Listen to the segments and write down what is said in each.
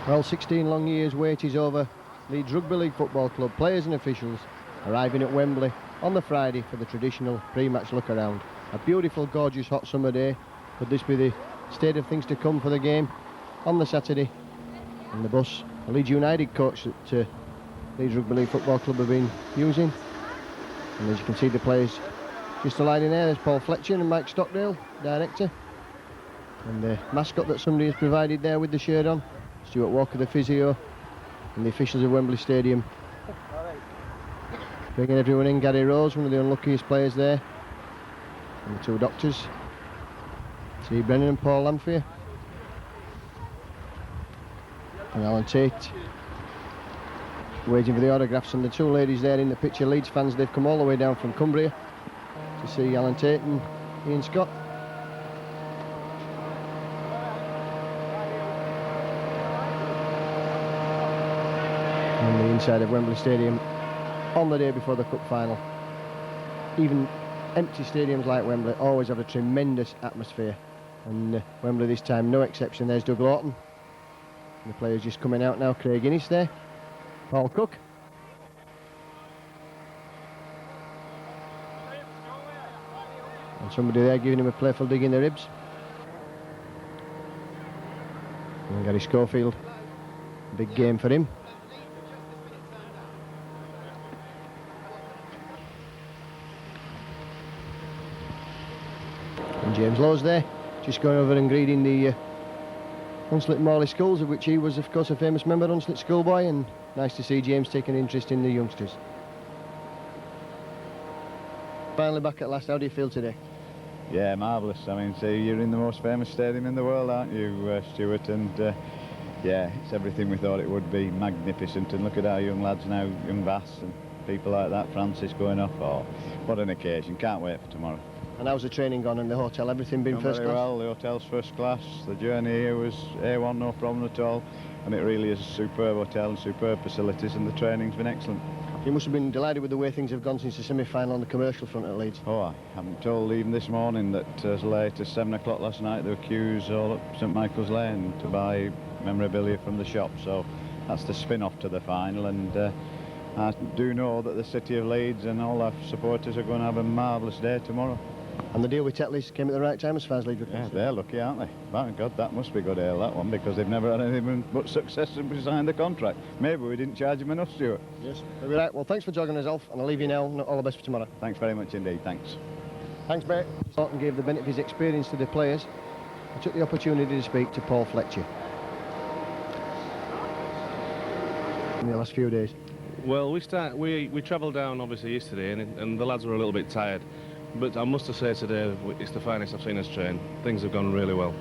Well, 16 long years wait is over. Leeds Rugby League Football Club players and officials arriving at Wembley on the Friday for the traditional pre-match look around. A beautiful, gorgeous, hot summer day. Could this be the state of things to come for the game on the Saturday? And the bus, the Leeds United coach that Leeds Rugby League Football Club have been using. And as you can see, the players just aligning there. There's Paul Fletcher and Mike Stockdale, director. And the mascot that somebody has provided there with the shirt on, Stuart Walker, the physio, and the officials of Wembley Stadium. Bringing everyone in, Gary Rose, one of the unluckiest players there. And the two doctors, Steve Brennan and Paul Lamphere. And Alan Tate, waiting for the autographs, and the two ladies there in the picture, Leeds fans. They've come all the way down from Cumbria to see Alan Tate and Ian Scott. On the inside of Wembley Stadium on the day before the cup final. Even empty stadiums like Wembley always have a tremendous atmosphere, and Wembley this time no exception. There's Doug Lawton. The players just coming out now. Craig Innes there, Paul Cook. And somebody there giving him a playful dig in the ribs. And Gary Schofield, big game for him. And James Lowe's there, just going over and greeting the Hunslet Morley Schools, of which he was of course a famous member, Hunslet schoolboy, and nice to see James taking an interest in the youngsters. Finally back at last. How do you feel today? Yeah, marvellous. I mean, see, you're in the most famous stadium in the world, aren't you, Stuart? And yeah, it's everything we thought it would be. Magnificent. And look at our young lads now, young Vass and people like that, Francis going off. Oh, what an occasion. Can't wait for tomorrow. And how's the training gone and the hotel? Everything been first class? Well, the hotel's first class. The journey here was A1, no problem at all. And it really is a superb hotel and superb facilities, and the training's been excellent. You must have been delighted with the way things have gone since the semi-final on the commercial front at Leeds. Oh, I haven't told even this morning that as late as 7 o'clock last night there were queues all up St Michael's Lane to buy memorabilia from the shop. So that's the spin-off to the final, and I do know that the city of Leeds and all our supporters are going to have a marvellous day tomorrow. And the deal with Tetley's came at the right time as far as Leeds were concerned. Yeah, they're lucky, aren't they? My God, that must be good ale, that one, because they've never had anything but success since we signed the contract. Maybe we didn't charge them enough, Stuart. Yes, maybe right. Well, thanks for jogging us, Alf, and I'll leave you now. All the best for tomorrow. Thanks very much indeed, thanks. Thanks, mate. Thornton gave the benefit of his experience to the players. I took the opportunity to speak to Paul Fletcher in the last few days. Well, we travelled down obviously yesterday, and the lads were a little bit tired. But I must say today, it's the finest I've seen us train. Things have gone really well.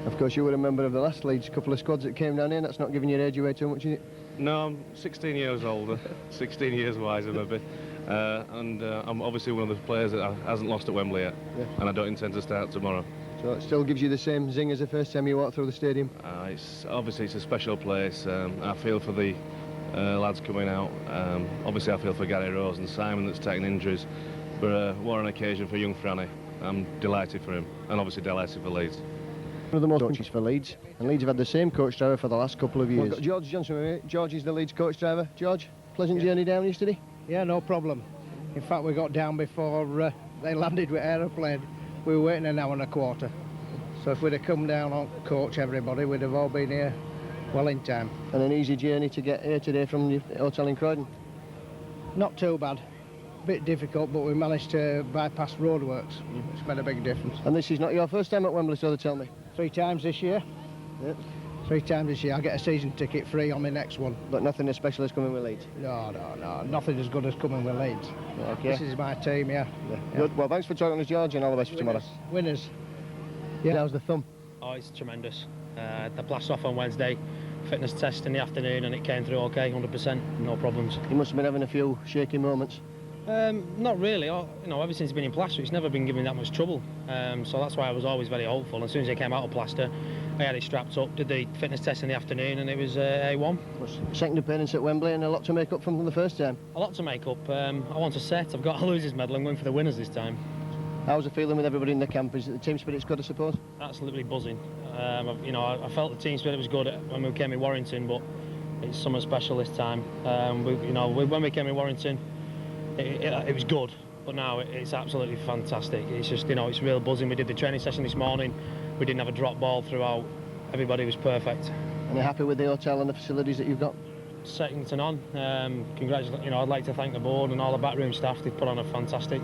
Of course, you were a member of the last Leeds couple of squads that came down here. That's not giving your age away too much, is it? No, I'm 16 years older, 16 years wiser maybe. And I'm obviously one of the players that hasn't lost at Wembley yet. Yeah. And I don't intend to start tomorrow. So it still gives you the same zing as the first time you walked through the stadium? It's a special place. I feel for the lads coming out. Obviously I feel for Gary Rose and Simon that's taken injuries. But what an occasion for young Franny. I'm delighted for him, and obviously delighted for Leeds. One of the most coaches for Leeds, and Leeds have had the same coach driver for the last couple of years. Well, George Johnson, George is the Leeds coach driver. George, pleasant journey down yesterday? Yeah, no problem. In fact, we got down before they landed with aeroplane. We were waiting an hour and a quarter. So if we'd have come down on coach everybody, we'd have all been here well in time. And an easy journey to get here today from the hotel in Croydon? Not too bad. Bit difficult, but we managed to bypass roadworks, which made a big difference. And this is not your first time at Wembley, so they tell me? 3 times this year. Yep. 3 times this year. I'll get a season ticket free on my next one. But nothing as special as coming with Leeds? No. Nothing as good as coming with Leeds. Okay. This is my team, yeah. Good. Well, thanks for talking to us, George, and all the best for tomorrow. Winners. Yeah. How's the thumb? Oh, it's tremendous. The blast off on Wednesday, fitness test in the afternoon, and it came through okay, 100%, no problems. You must have been having a few shaky moments. Not really. Ever since he's been in plaster, it's never been giving that much trouble. So that's why I was always very hopeful. As soon as he came out of plaster, I had it strapped up, did the fitness test in the afternoon, and it was A1. Second appearance at Wembley, and a lot to make up from the first time. A lot to make up. I want a set. I've got a losers medal. I'm going for the winners this time. How's the feeling with everybody in the camp? Is it the team spirit's good, I suppose? Absolutely buzzing. I felt the team spirit was good when we came in Warrington, but it's something special this time. When we came in Warrington, it was good, but now it's absolutely fantastic. It's just, it's real buzzing. We did the training session this morning. We didn't have a drop ball throughout. Everybody was perfect. And you're happy with the hotel and the facilities that you've got? Second to none. Congratulations. I'd like to thank the board and all the backroom staff. They've put on a fantastic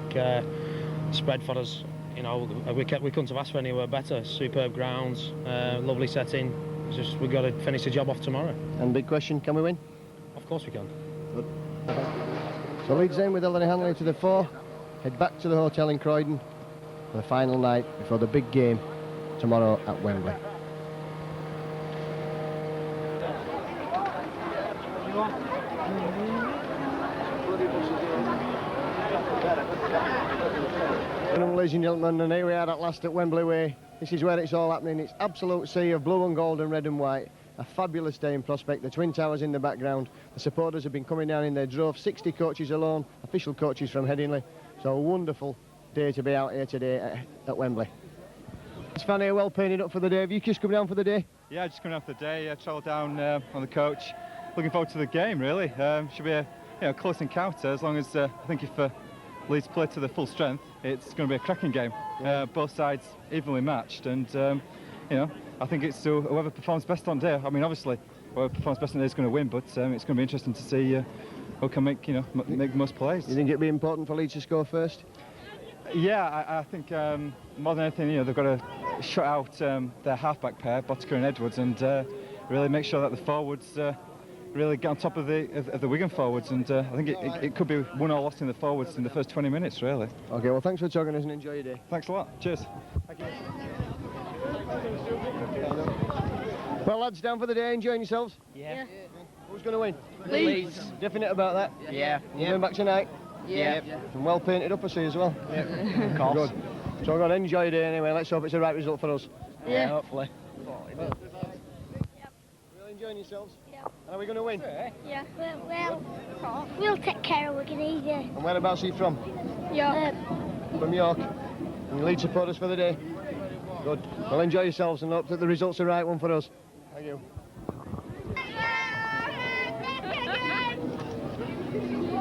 spread for us. We couldn't have asked for anywhere better. Superb grounds, lovely setting. It's just we've got to finish the job off tomorrow. And big question, can we win? Of course we can. Good. So Leeds in with Ellery Hanley to the fore. Head back to the hotel in Croydon for the final night before the big game tomorrow at Wembley. Ladies and gentlemen, and here we are at last at Wembley Way. This is where it's all happening. It's absolute sea of blue and gold and red and white. A fabulous day in prospect. The Twin Towers in the background. The supporters have been coming down in their drove. 60 coaches alone, official coaches from Headingley. So a wonderful day to be out here today at Wembley. It's Fanny, well painted up for the day. Have you just come down for the day? Yeah, just coming off the day. Travelled down on the coach. Looking forward to the game, really. Should be a close encounter, as long as I think if Leeds play to their full strength, it's going to be a cracking game. Yeah. Both sides evenly matched, and I think it's whoever performs best on day. I mean, obviously, whoever performs best on day is going to win, but it's going to be interesting to see who can make the most plays. You think it'd be important for Leeds to score first? Yeah, I think more than anything, they've got to shut out their half-back pair, Bodker and Edwards, and really make sure that the forwards really get on top of the Wigan forwards, and I think it could be won or lost in the forwards in the first 20 minutes, really. Okay, well, thanks for talking to us and enjoy your day. Thanks a lot. Cheers. Thank you. Well, lads, down for the day, enjoying yourselves? Yeah. Who's going to win? Leeds. Definite about that? Yeah. You going back tonight? Yeah. And well painted up, I see, as well? Yeah. Of course. Good. So we're going to enjoy your day anyway. Let's hope it's the right result for us. Yeah. Hopefully. Really enjoying yourselves? Yeah. And are we going to win? Yeah. We'll take care of Wigan easy. And whereabouts are you from? Yeah. From York. And you Leeds supporters for the day? Good. Well, enjoy yourselves and hope that the result's the right one for us. Thank you.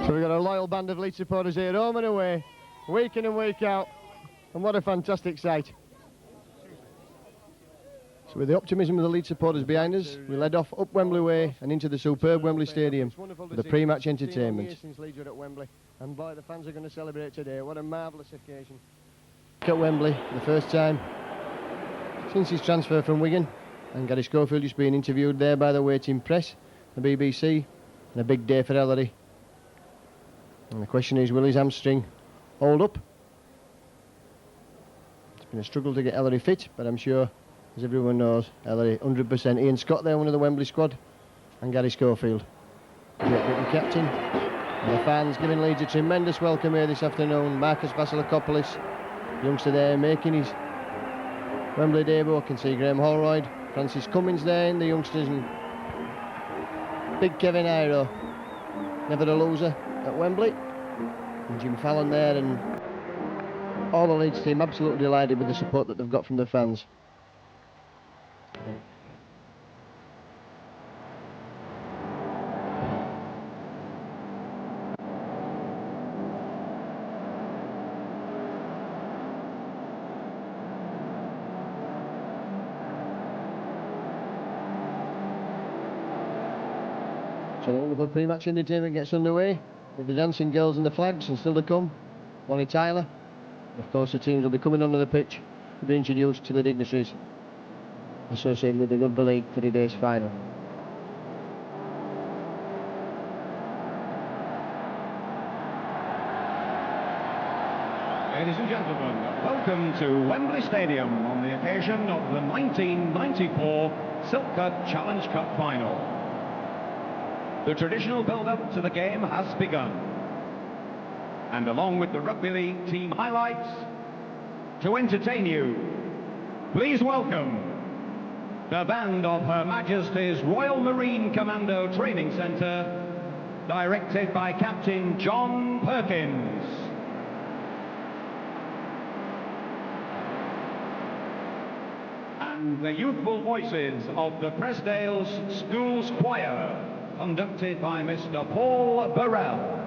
So we've got a loyal band of Leeds supporters here, home and away, week in and week out, and what a fantastic sight. So with the optimism of the Leeds supporters behind us, we led off up Wembley Way and into the superb Wembley Stadium for the pre-match entertainment. Since Leeds were at Wembley, and boy, the fans are going to celebrate today. What a marvellous occasion. At Wembley for the first time since his transfer from Wigan, and Gary Schofield just being interviewed there by the waiting press, the BBC, and a big day for Ellery. And the question is, will his hamstring hold up? It's been a struggle to get Ellery fit, but I'm sure, as everyone knows, Ellery 100%. Ian Scott there, one of the Wembley squad, and Gary Schofield, Great Britain captain. And the fans giving Leeds a tremendous welcome here this afternoon. Marcus Vasilakopoulos, youngster there, making his Wembley debut. I can see Graham Holroyd, Francis Cummins there in the youngsters, and big Kevin Iro, never a loser at Wembley, and Jim Fallon there, and all the Leeds team absolutely delighted with the support that they've got from the fans. So the wonderful pre-match entertainment gets underway with the dancing girls and the flags, and still to come, Bonnie Tyler. Of course, the teams will be coming onto the pitch to be introduced to the dignitaries associated with the Rugby League for today's final. Ladies and gentlemen, welcome to Wembley Stadium on the occasion of the 1994 Silk-Cut Challenge Cup final. The traditional build-up to the game has begun. And along with the Rugby League team highlights, to entertain you, please welcome the band of Her Majesty's Royal Marine Commando Training Centre, directed by Captain John Perkins. and the youthful voices of the Presdale's Schools Choir, conducted by Mr. Paul Burrell.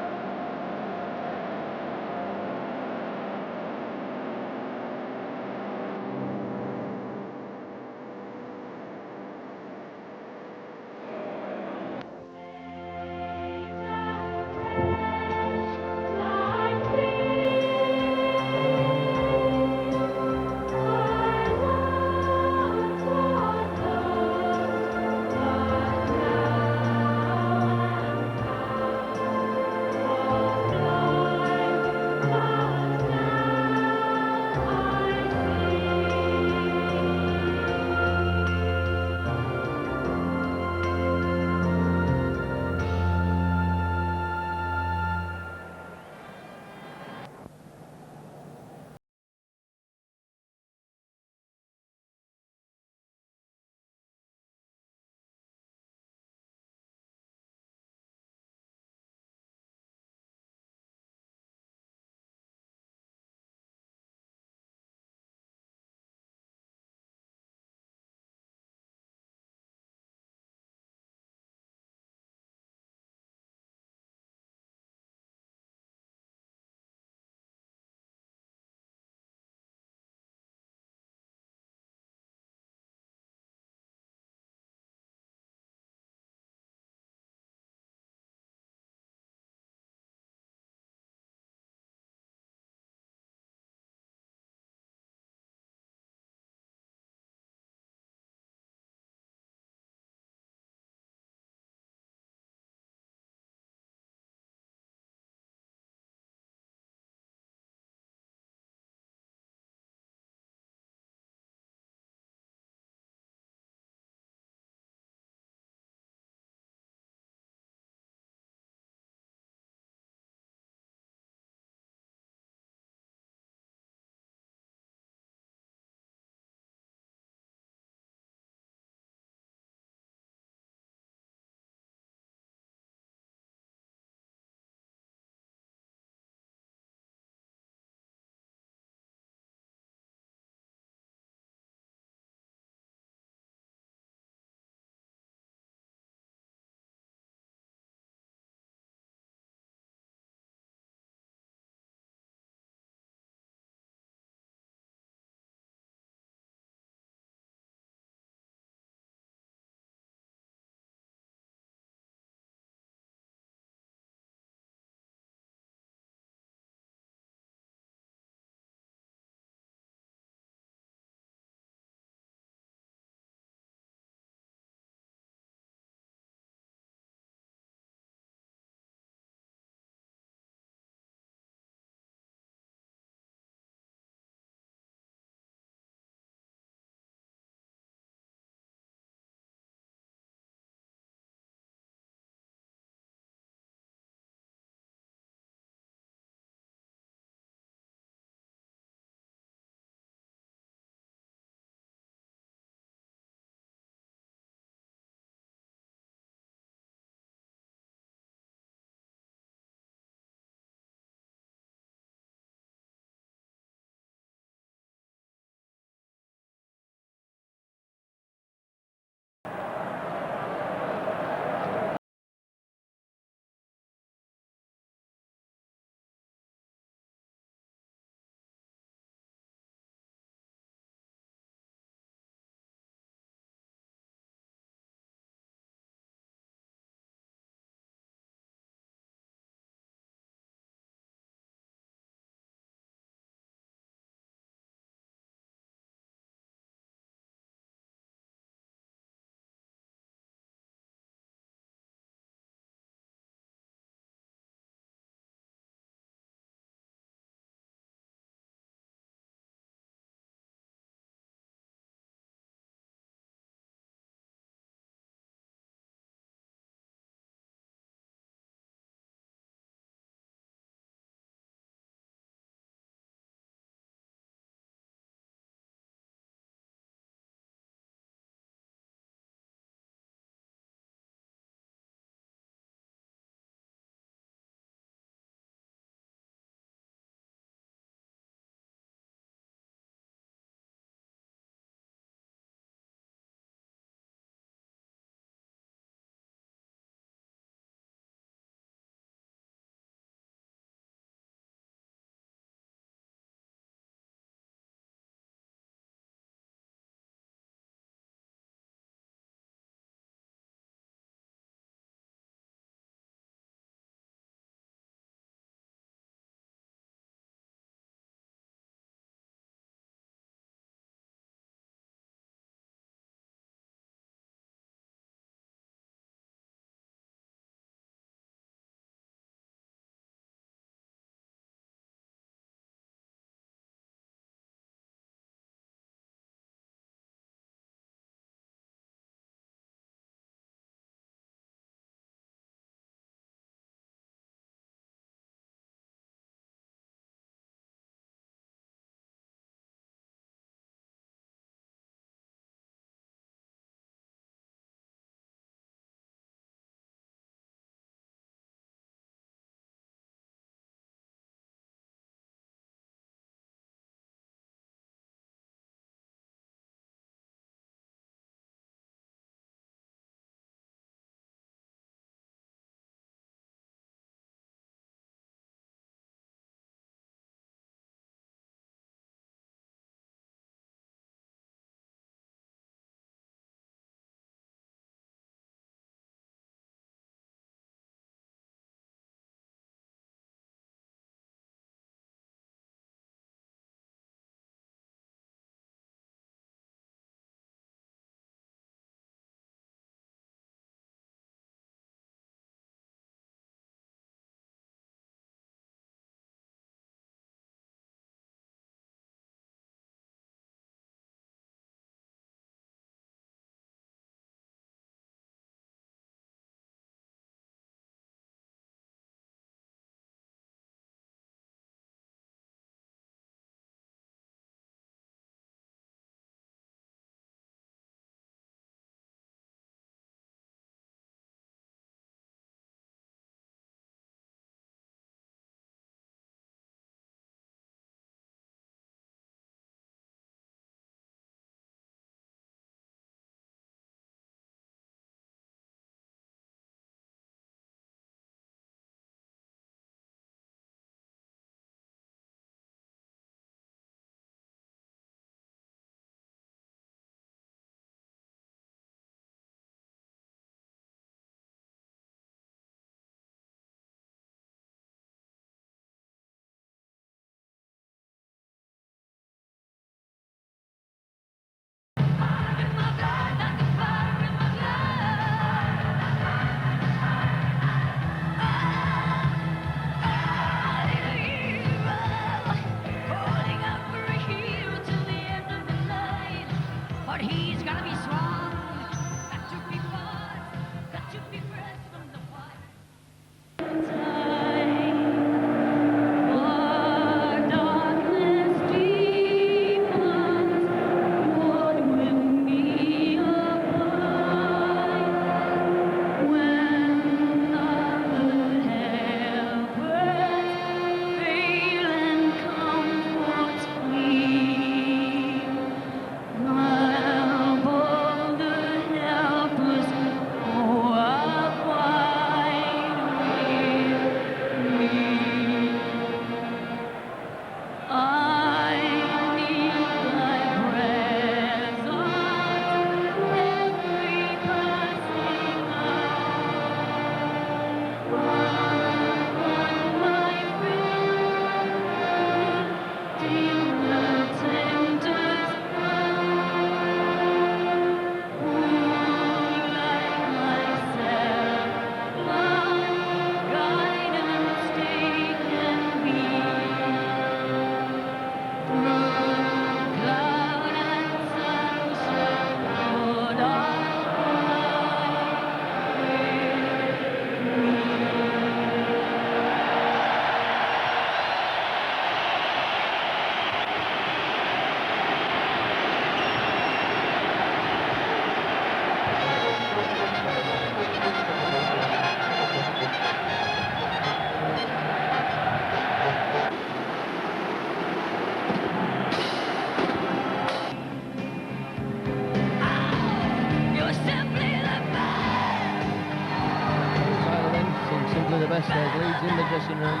simply the best. There's Leeds in the dressing room.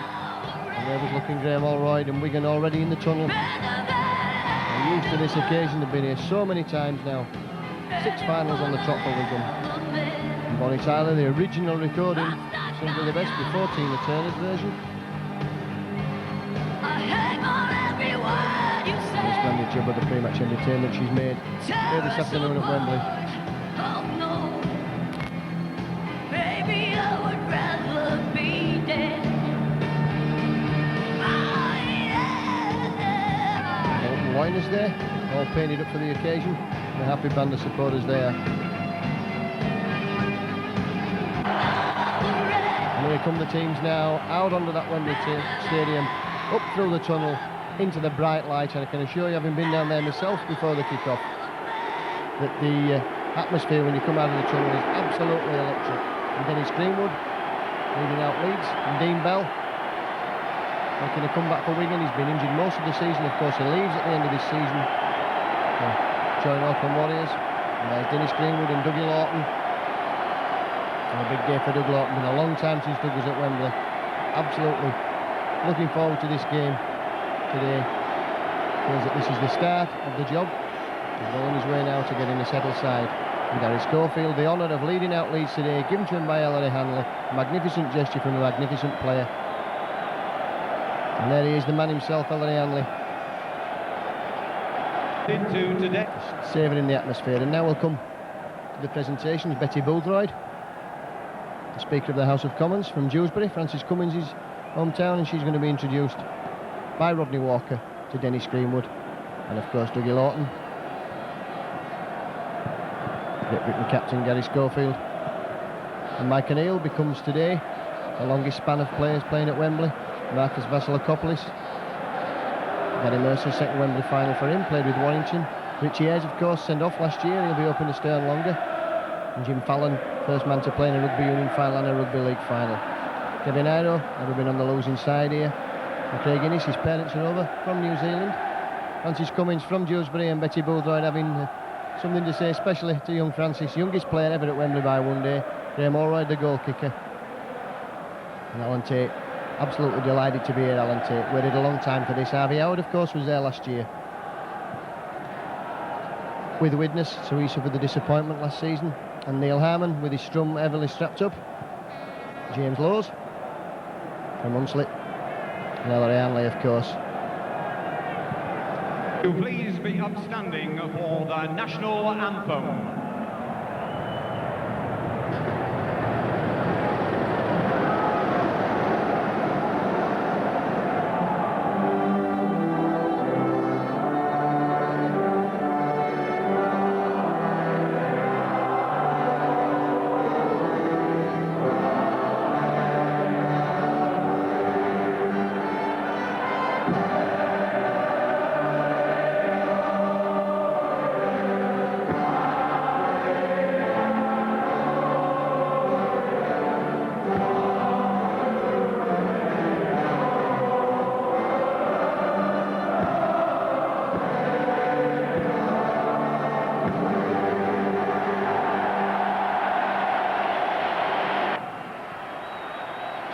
And there was looking Graham Allroyd and Wigan already in the tunnel. They're used to this occasion, they've been here so many times now. 6 finals on the trot for Wigan. And Bonnie Tyler, the original recording, simply the best before Tina Turner's version. And a splendid job of the pre-match entertainment she's made here this afternoon at Wembley. Liners there, all painted up for the occasion, and a happy band of supporters there. And here come the teams now, out onto that Wembley Stadium, up through the tunnel, into the bright light, and I can assure you, having been down there myself before the kick-off, that the atmosphere when you come out of the tunnel is absolutely electric. And Dennis Greenwood leading out Leeds, and Dean Bell making a comeback for Wigan. He's been injured most of the season. Of course, he leaves at the end of this season to join Auckland Warriors. And there's Dennis Greenwood and Dougie Lawton. And a big day for Doug Lawton. Been a long time since Doug was at Wembley. Absolutely looking forward to this game today. Feels that this is the start of the job. He's well on his way now to getting a settled side. With Harry Schofield, the honour of leading out Leeds today, given to him by Ellery Hanley. Magnificent gesture from a magnificent player. And there he is, the man himself, Ellery Hanley. Into today. Savouring the atmosphere. And now we'll come to the presentations. Betty Boothroyd, the Speaker of the House of Commons from Dewsbury, Francis Cummins' hometown, and she's going to be introduced by Rodney Walker to Dennis Greenwood. And of course Dougie Lawton. Great Britain captain Gary Schofield. And Mike O'Neill becomes today the longest span of players playing at Wembley. Marcus Vasilakopoulos, Gary Mercer's second Wembley final for him, played with Warrington. Richie Ayres, of course, sent off last year, he'll be hoping to stay on longer. And Jim Fallon, first man to play in a rugby union final and a rugby league final. Kevin Iro, never been on the losing side here. And Craig Innes, his parents are over from New Zealand. Francis Cummins from Dewsbury, and Betty Boothroyd having something to say, especially to young Francis, youngest player ever at Wembley by one day. Graham Allroyd, the goal kicker. And Alan Tate, absolutely delighted to be here, Alan Tate. Waited a long time for this. Harvey Howard, of course, was there last year with Widnes, so he suffered the disappointment last season. And Neil Harmon with his strum heavily strapped up. James Lowes from Hunslet. And Ellery Hanley, of course. Please be upstanding for the national anthem.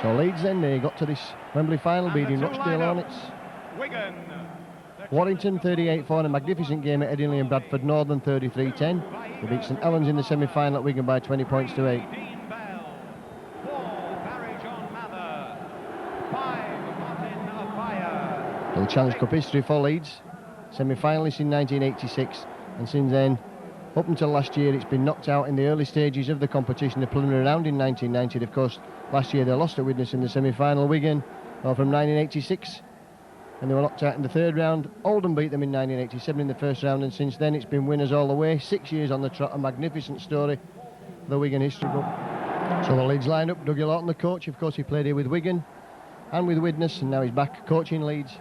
So Leeds then, they got to this Wembley final, beating Rochdale Hornets. Wigan. Warrington 38-4 in a magnificent game at Headingley and Bradford Northern 33-10. They beat St Helens in the semi-final at Wigan by 20 points to 8. Dean Bell. 4, Barry John Mather. 5, Martin Afire. Little Challenge Cup history for Leeds. Semi-finalists in 1986, and since then, up until last year, it's been knocked out in the early stages of the competition, the preliminary round in 1990. Of course, last year they lost at Widnes in the semi-final. Wigan from 1986, and they were knocked out in the third round. Oldham beat them in 1987 in the first round, and since then it's been winners all the way. 6 years on the trot, a magnificent story for the Wigan history book. So the Leeds line-up, Dougie Lawton, the coach. Of course, he played here with Wigan and with Widnes, and now he's back coaching Leeds.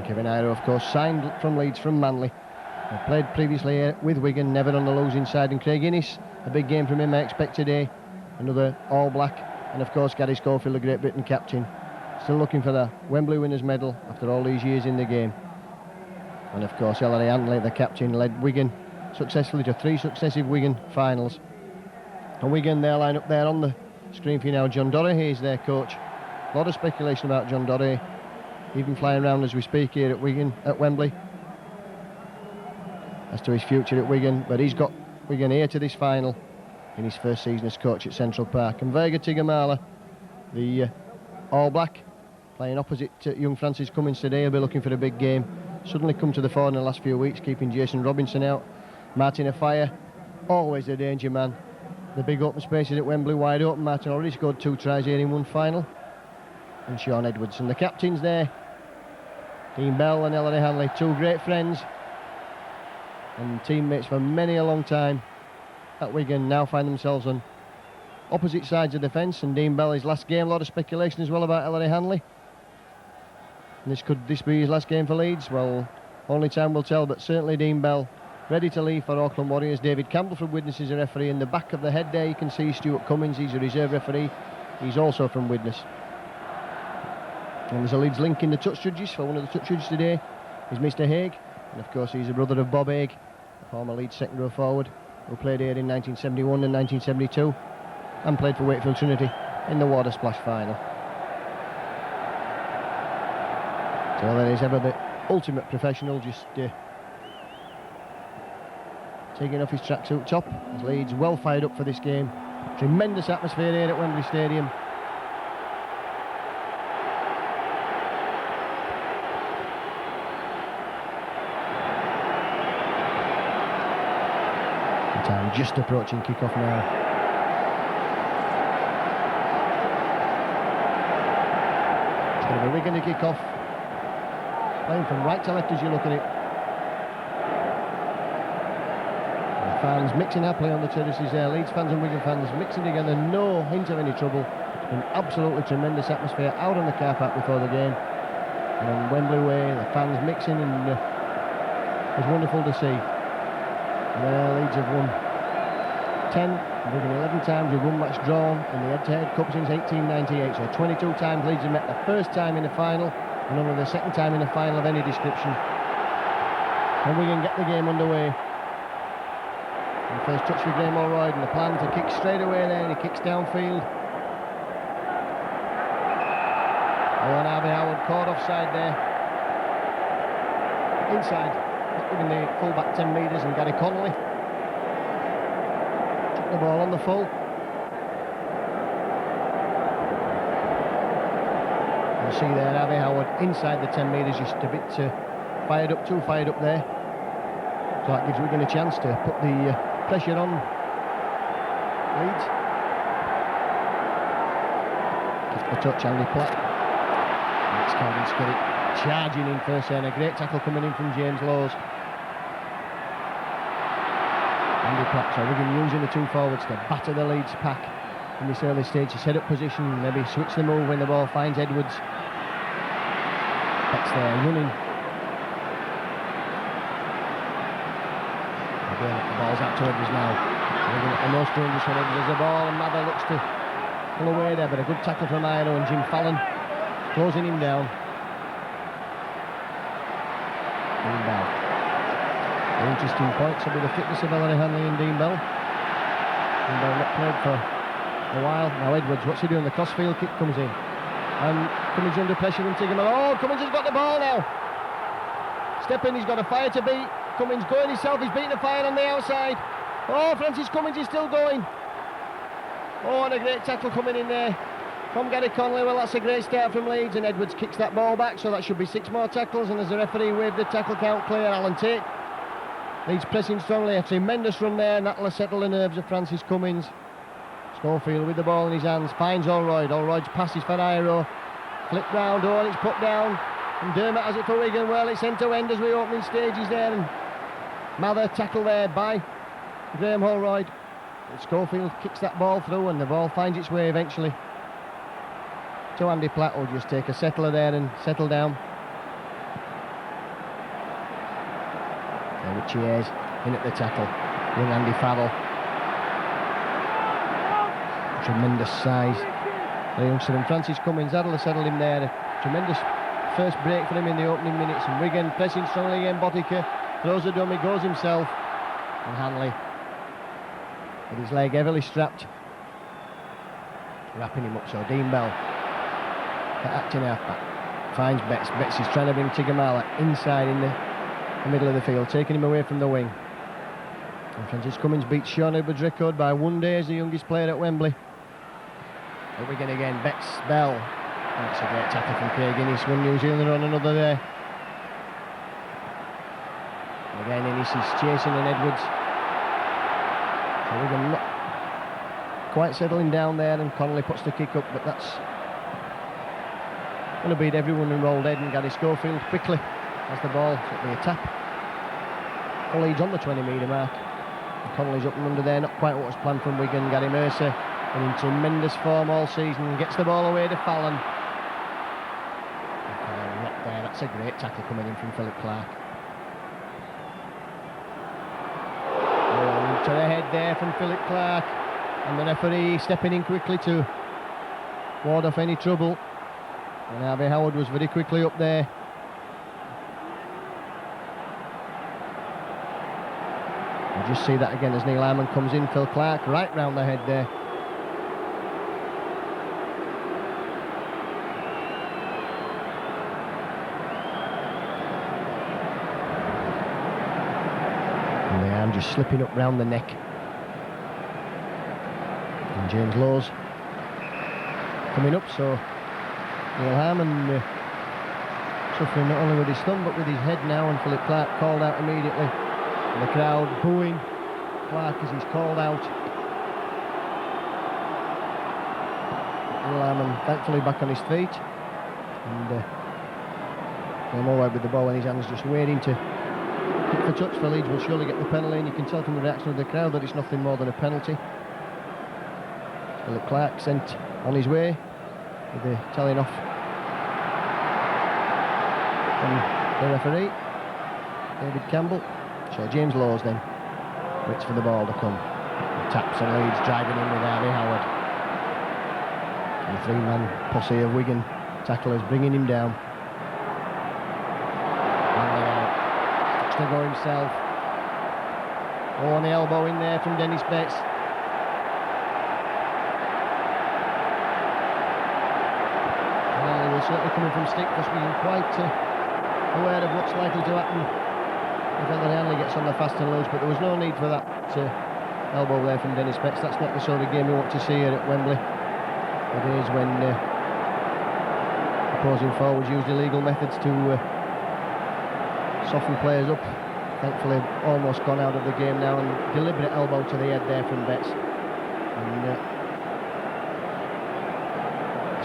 Kevin Iro, of course, signed from Leeds from Manly. Played previously with Wigan, never on the losing side. And Craig Innes, a big game from him I expect today. Another All Black. And of course Gary Schofield, the Great Britain captain. Still looking for the Wembley winners medal after all these years in the game. And of course Ellery Hanley, the captain, led Wigan successfully to 3 successive Wigan finals. And Wigan, their line up there on the screen for you now. John Dorahey is their coach. A lot of speculation about John Dorahey, even flying around as we speak here at Wembley, as to his future at Wigan. But he's got Wigan here to this final in his first season as coach at Central Park. And Vega Tigamala, the All Black, playing opposite young Francis Cummins today. He'll be looking for a big game. Suddenly come to the fore in the last few weeks, keeping Jason Robinson out. Martin Afire, always a danger man. The big open spaces at Wembley wide open. Martin already scored 2 tries here in one final. And Sean Edwards. And the captains there, Dean Bell and Ellery Hanley, 2 great friends and teammates for many a long time at Wigan, now find themselves on opposite sides of the fence. And Dean Bell, his last game, a lot of speculation as well about Ellery Hanley. And could this be his last game for Leeds? Well, only time will tell, but certainly Dean Bell ready to leave for Auckland Warriors. David Campbell from Widnes is a referee. In the back of the head there you can see Stuart Cummins, he's a reserve referee. He's also from Widnes. And there's a Leeds link in the touch judges. For one of the touch judges today is Mr Haig. And of course he's a brother of Bob Haig, a former Leeds second row forward, who played here in 1971 and 1972 and played for Wakefield Trinity in the Water Splash final. So there is ever the ultimate professional, just taking off his tracksuit top as Leeds well fired up for this game. Tremendous atmosphere here at Wembley Stadium. The time just approaching kick-off now. It's going to be Wigan to kick off. Playing from right to left as you look at it. The fans mixing happily on the terraces there. Leeds fans and Wigan fans mixing together. No hint of any trouble. An absolutely tremendous atmosphere out on the car park before the game. And on Wembley Way, the fans mixing, and it was wonderful to see. Leeds have won 10, Wigan 11 times with one match drawn in the head-to-head cup since 1898. So 22 times Leeds have met the first time in the final, and only the second time in a final of any description. And Wigan get the game underway. And first touch for Graham Allroyd, and the plan to kick straight away there, and he kicks downfield. Oh, and Harvey Howard caught offside there. Inside, not giving the full-back 10 metres, and Gary Connolly took the ball on the full. You see there, Harvey Howard inside the 10 metres, just a bit fired up, too fired up there. So that gives Wigan a chance to put the pressure on Leeds. Just the touch, Andy Platt. It's Calvin Skerritt charging in first there, and a great tackle coming in from James Lowes. Andy Platt, so Wigan using the 2 forwards to batter the Leeds pack in this early stage, to set up position, maybe switch the move when the ball finds Edwards. That's there, running. Again, the ball's out to Edwards now. Wigan at the most dangerous when Edwards has the ball, and Mather looks to pull away there, but a good tackle from Iro, and Jim Fallon closing him down. Dean Bell. The interesting points will be the fitness of Ellery Hanley and Dean Bell. Dean Bell not played for a while. Now Edwards, what's he doing? The crossfield kick comes in. And Cummins under pressure from Tigamala. Oh, Cummins has got the ball now. Step in, he's got a fire to beat. Cummins going himself, he's beating a fire on the outside. Oh, Francis Cummins is still going. Oh, and a great tackle coming in there from Gary Connolly. Well, that's a great start from Leeds, and Edwards kicks that ball back, so that should be 6 more tackles. And as the referee waved the tackle count clear, Alan Tate. Leeds pressing strongly, a tremendous run there, and that'll settle the nerves of Francis Cummins. Schofield with the ball in his hands, finds Allroyd. Allroyd's passes for Iro. Flipped round, oh, and it's put down. And Dermot has it for Wigan. Well, it's end to end as we opening stages there, and Mather tackle there by Graham Allroyd. Schofield kicks that ball through, and the ball finds its way eventually to Andy Platt, who'll just take a settler there and settle down. And Richie Ayres in at the tackle. Young Andy Farrell. Tremendous size. The youngster, and Francis Cummins, that'll have settled him there. A tremendous first break for him in the opening minutes. And Wigan pressing strongly again. Botica throws a dummy, goes himself. And Hanley with his leg heavily strapped. Wrapping him up, so Dean Bell, acting half-back, finds Betts. Betts is trying to bring Tigamala inside in the middle of the field, taking him away from the wing. And Francis Cummins beats Sean Edwards' record by 1 day as the youngest player at Wembley. At Wigan again, Betts, Bell. That's a great tackle from Craig Innes. 1 New Zealander on another day. And again, Innes is chasing and Edwards. So Wigan not quite settling down there, and Connolly puts the kick up, but that's going to beat everyone in rolled head, and Gary Schofield quickly has the ball. So it'll be a tap. All Leeds on the 20-metre mark. And Connolly's up and under there, not quite what was planned from Wigan. Gary Mercer, and in tremendous form all season, gets the ball away to Fallon. Not there. That's a great tackle coming in from Philip Clark. To the head there from Philip Clark, and the referee stepping in quickly to ward off any trouble. And Harvey Howard was very quickly up there. You just see that again as Neil Harmon comes in. Phil Clark right round the head there. And the arm just slipping up round the neck. And James Lowes coming up, so Neil Harmon suffering not only with his thumb but with his head now, and Philip Clark called out immediately. And the crowd booing Clark as he's called out. Neil Harmon thankfully back on his feet, and going all right with the ball in his hands, just waiting to kick for touch. For Leeds will surely get the penalty, and you can tell from the reaction of the crowd that it's nothing more than a penalty. Philip Clark sent on his way with the telling off from the referee, David Campbell. So James Lowes then waits for the ball to come. Taps and Leeds driving in with Harvey Howard. And the 3-man posse of Wigan tacklers bringing him down. To go himself. Oh, on the elbow in there from Dennis Betts. Well, he was certainly coming from stick because we were quite aware of what's likely to happen if Elder Hanley gets on the fast and loose, but there was no need for that elbow there from Dennis Betts. That's not the sort of game we want to see here at Wembley. It is when opposing forwards used illegal methods to soften players up. Thankfully almost gone out of the game now, and deliberate elbow to the head there from Betts. And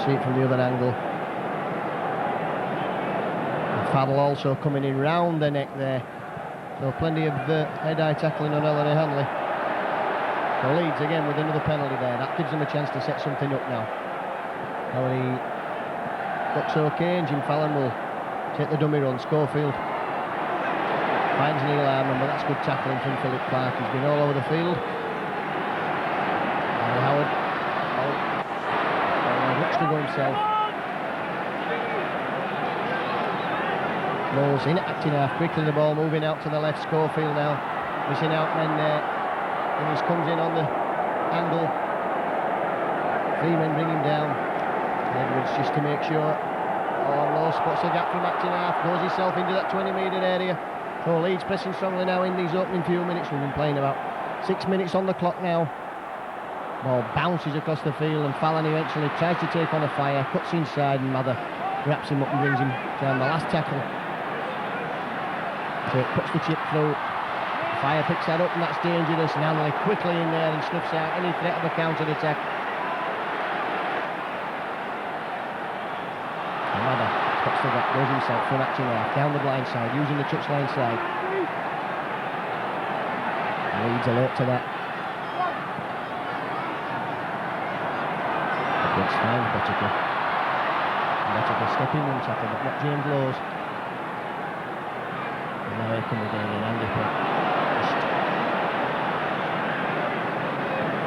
see it from the other angle. And Faddle also coming in round the neck there. So plenty of head-eye tackling on Ellery Hanley. So Leeds again with another penalty there. That gives them a chance to set something up now. Ellery looks okay, and Jim Fallon will take the dummy run. Schofield finds Neil Harmon, but that's good tackling from Philip Clark. He's been all over the field. And Howard looks to go himself. Lowes in acting half, quickly the ball moving out to the left. Schofield now missing out men there. Innes comes in on the angle. 3 men bring him down. Edwards just to make sure. Oh, Lowes spots a gap from acting half, goes himself into that 20-metre area. So Leeds pressing strongly now in these opening few minutes. We've been playing about 6 minutes on the clock now. Ball bounces across the field, and Fallon eventually tries to take on a fire, cuts inside, and Mather wraps him up and brings him down. The last tackle. So it puts the chip through. Fire picks that up, and that's dangerous. And Hanley quickly in there and snuffs out any threat of a counter-attack. And Mather puts the gap, goes himself for an action half, down the blind side, using the touchline side. Leeds alert to that. Good time, Buttigieg. Buttigieg stepping and tackle, but not James Lowes. And now here come again in Andy Pitt.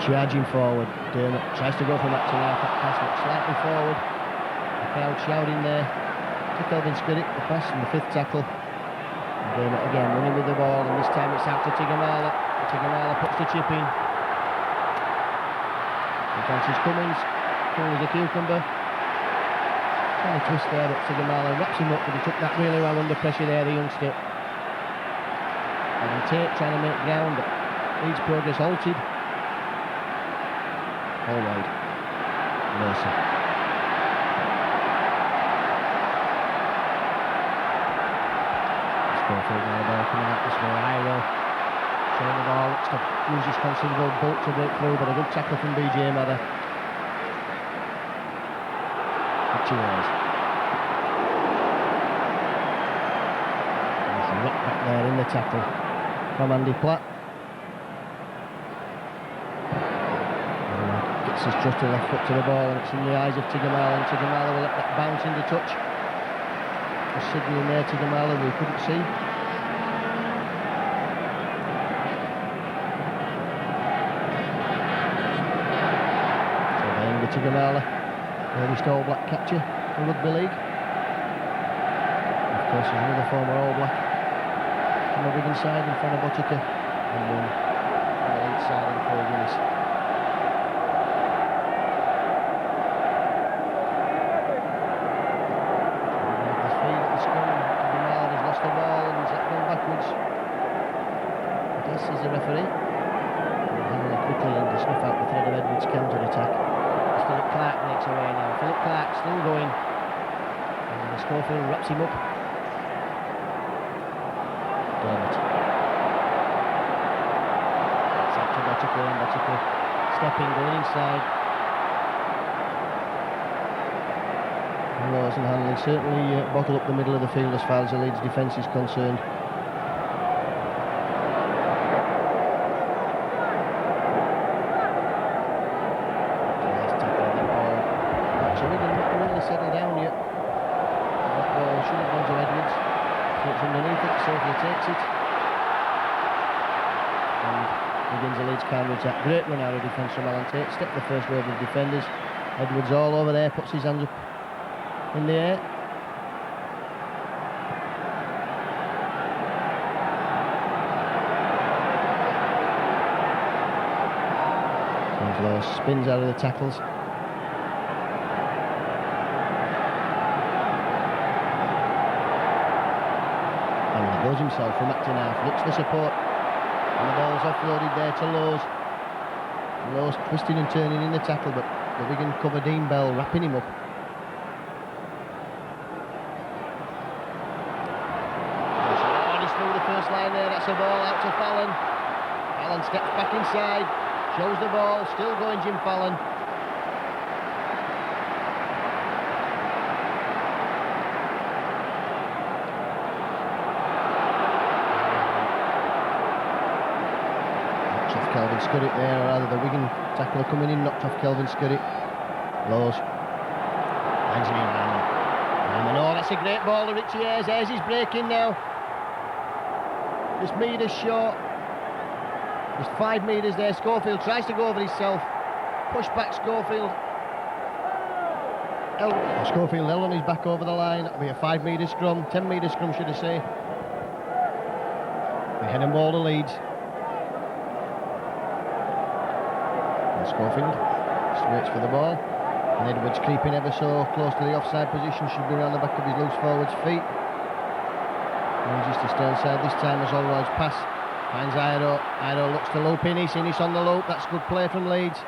Charging forward, Dermot tries to go for that to half, that pass looks slightly forward. The crowd shouting there. To Kelvin Spirit, the pass and the 5th tackle. And Dermot again running with the ball, and this time it's out to Tigamala. Tigamala puts the chip in. And Francis Cummins, cool as a cucumber. Trying to twist there, but Tigamala wraps him up, but he took that really well under pressure there, the youngster. And Tate trying to make ground, but Leeds' progress halted. All wide. Mercer. Schofield now, the ball coming out this way. Iro showing the ball, looks to use his considerable bulk to break through, but a good tackle from BJ Mather. Richie Ayres. There's a knock back there in the tackle from Andy Platt. Gets his trusty left foot to the ball, and it's in the eyes of Tigamala, and Tigamala will let that bounce into touch. Just signalling there Tigamala, we couldn't see. Tigamala, earliest All Black capture in Rugby League. Of course, there's another former All Black on the Wigan side in front of Botica, and one on the Leeds side in Paul Willis. His feet at the scrum, Tigamala has lost the ball and he's gone backwards. This is the referee. And quickly in to snuff out the threat of Edwards' counter-attack. Philip Clark makes away now. Philip Clark still going. And Schofield wraps him up. Dermot. It's up to Botica, and Botica stepping, going inside. Laws and handling certainly bottle up the middle of the field as far as the Leeds defence is concerned. Settle down yet. That ball should have gone to Edwards. It's underneath it, Sophie takes it. And begins the Leeds counter-attack. Great run out of defence from Alan Tate. Step the first wave of defenders. Edwards all over there, puts his hands up in the air. Angelo spins out of the tackles. Goes himself from acting half, looks for support, and the ball's offloaded there to Lowe's. Lowe's twisting and turning in the tackle, but the Wigan cover Dean Bell wrapping him up. Oh, just through the first line there, that's a ball out to Fallon. Fallon steps back inside, shows the ball, still going Jim Fallon. Kelvin Scurritt there, or rather the Wigan tackler coming in, knocked off Kelvin Scurritt. Lowe's hands him in round. Oh, that's a great ball to Richie Ayres. Ayres is breaking now. Just metres short. Just 5 metres there. Schofield tries to go over himself. Push back Schofield. Schofield held on his back over the line. That'll be a 5 metre scrum, 10 metre scrum should I say. They head and ball to Leeds. Schofield just waits for the ball, and Edwards creeping ever so close to the offside position, should be around the back of his loose forward's feet. Manages to stay inside this time as Allroyd's pass finds Iro. Iro looks to loop Innis on the loop. That's good play from Leeds.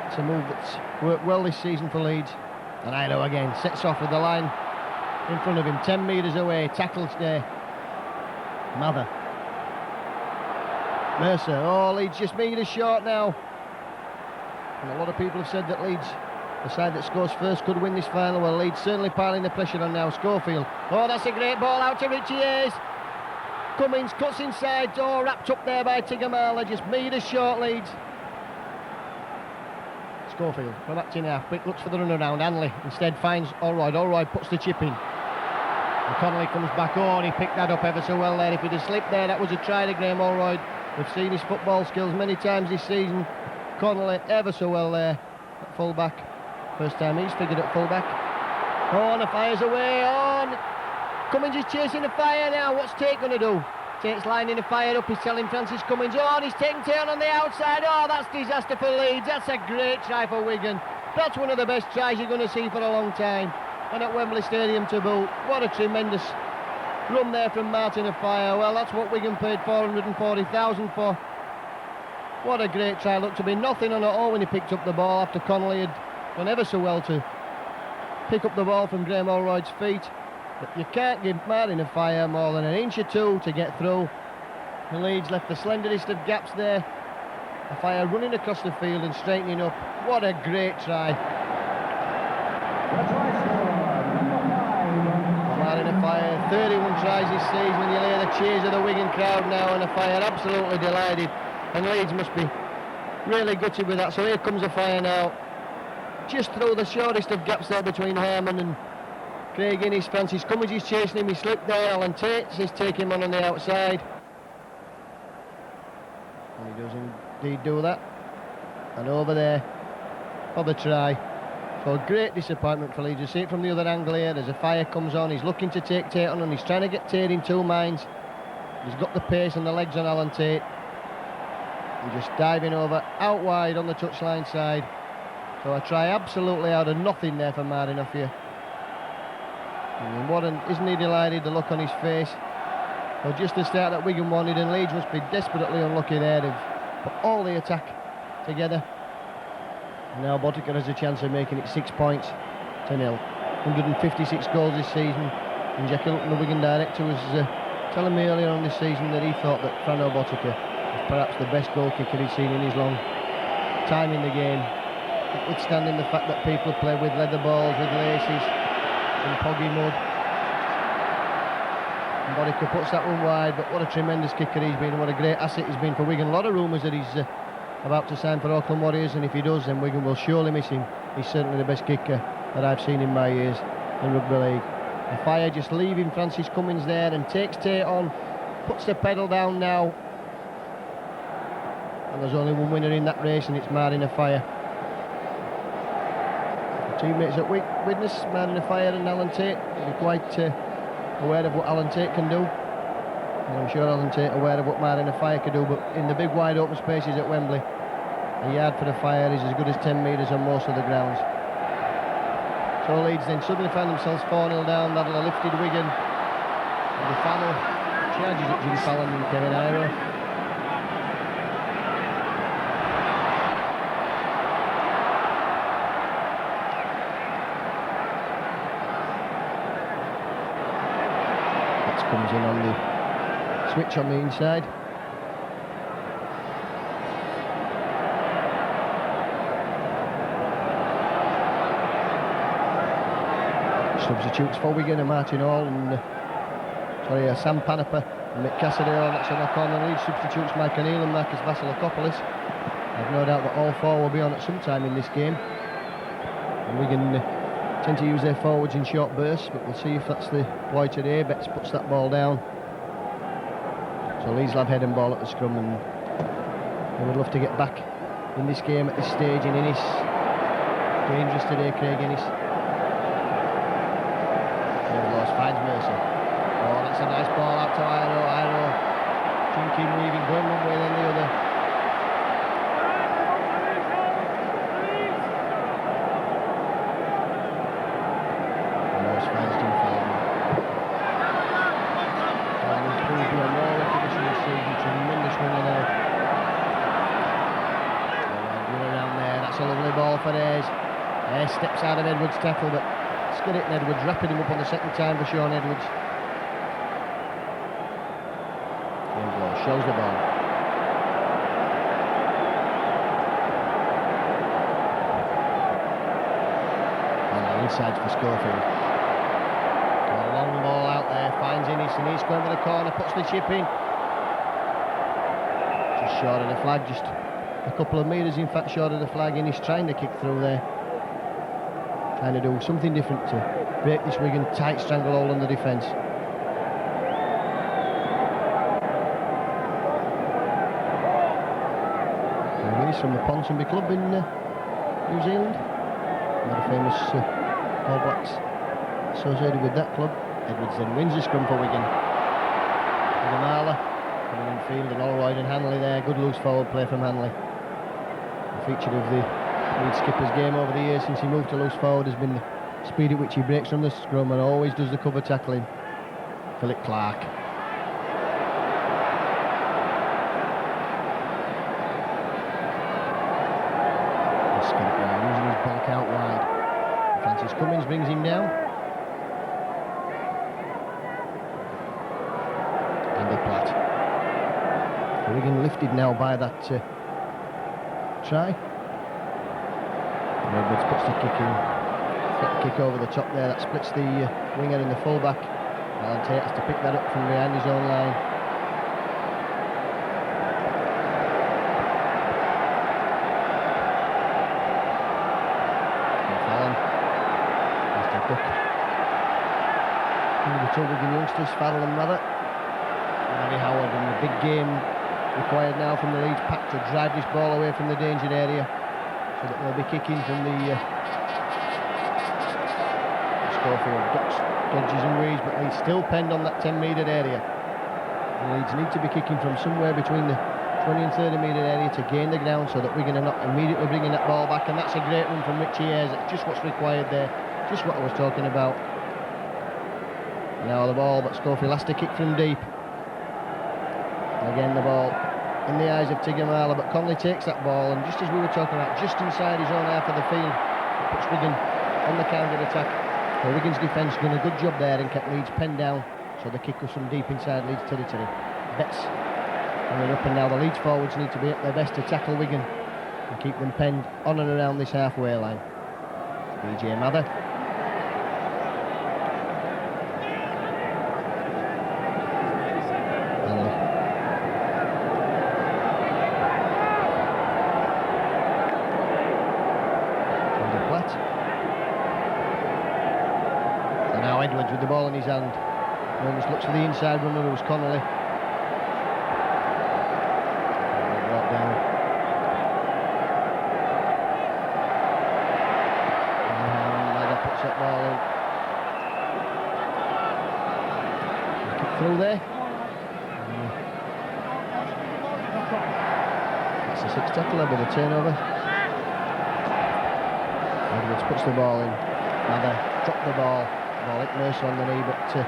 It's a move that's worked well this season for Leeds. And Iro again sets off with the line in front of him, 10 metres away, tackles there. Mather. Mercer. Oh, Leeds just metres short now. And a lot of people have said that Leeds, the side that scores first, could win this final. Well, Leeds certainly piling the pressure on now. Schofield. Oh, that's a great ball out to Richie Ayres. Cummins cuts inside. Oh, wrapped up there by Tigamala. Just metres short, Leeds. Schofield from acting half. Quick looks for the run around. Hanley instead finds Allroyd. Allroyd puts the chip in. And Connolly comes back on. He picked that up ever so well there. If he'd have slipped there, that was a try to Graham Allroyd. We've seen his football skills many times this season. Connolly ever so well there at full back. First time he's figured at full back. Oh, and the fire's away on. Cummins is chasing the fire now. What's Tate going to do? Tate's lining the fire up, he's telling Francis Cummins, oh, and he's taking Tate on the outside. Oh, that's disaster for Leeds. That's a great try for Wigan. That's one of the best tries you're going to see for a long time. And at Wembley Stadium to boot. What a tremendous run there from Martin Offiah. Well, that's what Wigan paid 440,000 for. What a great try. Looked to be nothing on at all when he picked up the ball after Connolly had done ever so well to pick up the ball from Graham Allroyd's feet. But you can't give Martin Offiah more than an inch or two to get through. The Leeds left the slenderest of gaps there. Offiah running across the field and straightening up. What a great try. Martin Offiah, 31 tries this season, and you hear the cheers of the Wigan crowd now, and Offiah absolutely delighted. And Leeds must be really gutted with that. So here comes Offiah now. Just through the shortest of gaps there between Harman and Craig Innes. Francis Cummins is chasing him, he slipped there. Alan Tate says take him on the outside. And he does indeed do that. And over there for the try. So great disappointment for Leeds. You see it from the other angle here. As Offiah comes on, he's looking to take Tate on, and he's trying to get Tate in two minds. He's got the pace and the legs on Alan Tate. And just diving over out wide on the touchline side. So a try absolutely out of nothing there for Martin Offiah. Isn't he delighted, the look on his face? Well, just the start that Wigan wanted, and Leeds must be desperately unlucky there. They've put all the attack together. And now Botica has a chance of making it 6 points to 0. 156 goals this season. And Jack Hilton, the Wigan director, was telling me earlier on this season that he thought that Frano Botica was perhaps the best goal kicker he'd seen in his long time in the game. Notwithstanding the fact that people play with leather balls, with laces, in poggy mud. And Botica puts that one wide, but what a tremendous kicker he's been, and what a great asset he's been for Wigan. A lot of rumours that he's about to sign for Auckland Warriors, and if he does, then Wigan will surely miss him. He's certainly the best kicker that I've seen in my years in rugby league. Offiah just leaving Francis Cummins there and takes Tate on, puts the pedal down now. And there's only one winner in that race, and it's Martin Offiah. Teammates at witness, Martin Offiah and Alan Tate, will be quite aware of what Alan Tate can do. And I'm sure Alan Tate aware of what Martin Offiah can do, but in the big wide open spaces at Wembley, a yard for Offiah is as good as 10 metres on most of the grounds. So Leeds then suddenly find themselves 4-0 down. That'll have lifted Wigan. And the final charges at Jim Fallon and Kevin Iro. Comes in on the switch on the inside. Substitutes for Wigan are Martin Hall and Sam Panapa and Mick Cassidy. That's on the corner. Leeds substitutes Mike O'Neill and Marcus Vasilakopoulos. I've no doubt that all four will be on at some time in this game. And Wigan tend to use their forwards in short bursts, but we'll see if that's the ploy today. Betts puts that ball down. So Leeds will have head and ball at the scrum, and they would love to get back in this game at this stage in Innes. Dangerous today, Craig Innes. Lost, finds Mercer. Oh, that's a nice ball out to Iro. Iro thinking, weaving, going one way then the other. Steps out of Edwards' tackle, but Scuddit and Edwards wrapping him up on the second time for Sean Edwards. Anglo shows the ball. And inside for Schofield. A long ball out there, finds Innes, and he's going for the corner, puts the chip in. Just short of the flag, just a couple of metres in fact short of the flag. Innes trying to kick through there. Trying to do something different to break this Wigan tight stranglehold on the defence. He's from the Ponsonby Club in New Zealand. One of the famous All Blacks associated with that club. Edwards then wins the scrum for Wigan. Gamala field, and Allroyd and Hanley there. Good loose forward play from Hanley. A feature of the Leeds skipper's game over the years since he moved to loose forward has been the speed at which he breaks from the scrum and always does the cover tackling. Philip Clark. Using his bulk out wide. Francis Cummins brings him down. Andy Platt. Wigan lifted now by that try. Edwards puts the kick in. Kick over the top there. That splits the winger and the fullback. Alan Tate has to pick that up from behind his own line. The two Wigan youngsters, Farrell and Mather. Eddie Howard in the big game required now from the Leeds pack to drive this ball away from the danger area, so that they'll be kicking from the Schofield. Dodges and weaves, but Leeds still penned on that 10-metre area. And Leeds need to be kicking from somewhere between the 20 and 30 metre area to gain the ground, so that Wigan are not immediately bringing that ball back. And that's a great run from Richie Ayres. It's just what's required there, just what I was talking about. Now the ball, but Schofield has to kick from deep. And again the ball in the eyes of Tigamala, but Conley takes that ball, and just as we were talking about, just inside his own half of the field, it puts Wigan on the counter-attack. Well, Wigan's defence done a good job there and kept Leeds penned down, so the kick was from deep inside Leeds territory. Betts coming up, and now the Leeds forwards need to be at their best to tackle Wigan and keep them penned on and around this halfway line. BJ Mather. Edwards with the ball in his hand. He almost looks for the inside runner, who was Connolly. Brought down. Mather puts that ball in. Kick through there. That's a sixth tackle, a bit of turnover. Edwards puts the ball in. Mather dropped the ball. Ball hit Mercer on the knee, but it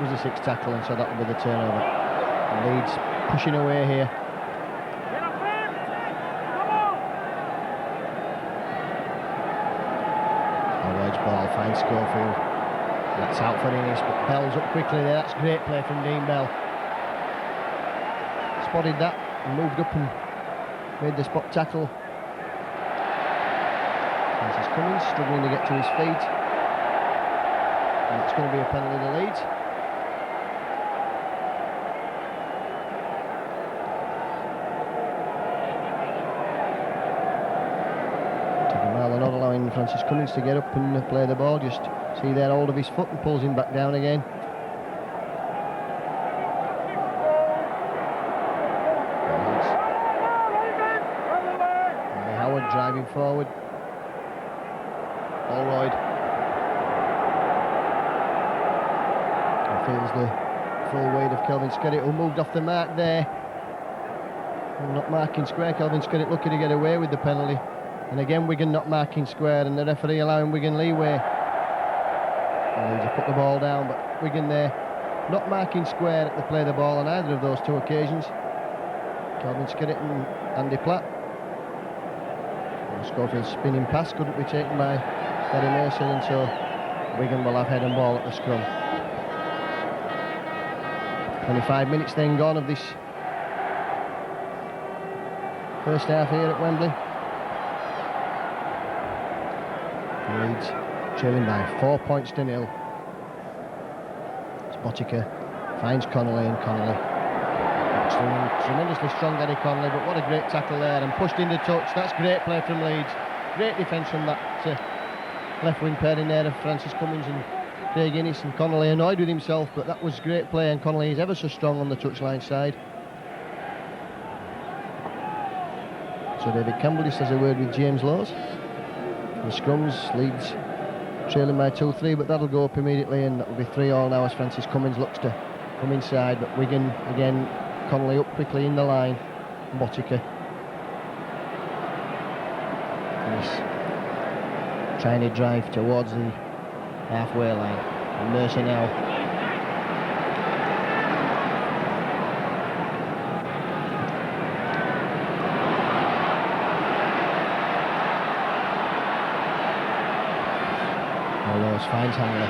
was a sixth tackle, and so that will be the turnover. And Leeds pushing away here. Allroyd's ball finds Schofield. That's out for Innes, but Bell's up quickly there. That's great play from Dean Bell. Spotted that and moved up and made the spot tackle. Francis Cummins struggling to get to his feet. And it's going to be a penalty to Leeds. Tigamala not allowing Francis Cummins to get up and play the ball. Just see there, hold of his foot and pulls him back down again. Howard driving forward. Allroyd. Feels the full weight of Kelvin Skerritt, who moved off the mark there. And not marking square. Kelvin Skerritt looking to get away with the penalty. And again Wigan not marking square, and the referee allowing Wigan leeway. And Leeds have put the ball down, but Wigan there not marking square at the play of the ball on either of those two occasions. Kelvin Skerritt and Andy Platt. And Schofield's spinning pass couldn't be taken by Gary Mercer, and so Wigan will have head and ball at the scrum. 25 minutes then gone of this first half here at Wembley. Leeds trailing by 4 points to 0. Spotica finds Connolly, and Connolly tremendously strong, Gary Connolly, but what a great tackle there, and pushed into touch. That's great play from Leeds. Great defence from that left wing pairing there of Francis Cummins and Craig Innes, and Connolly annoyed with himself, but that was great play, and Connolly is ever so strong on the touchline side. So David Campbell just has a word with James Laws. The scrums, Leeds trailing by 2-3, but that'll go up immediately, and that will be 3-3 now as Francis Cummins looks to come inside, but Wigan again Connolly up quickly in the line. Botica. He's trying to drive towards the halfway line. And Mercer now. Rose finds Hanley.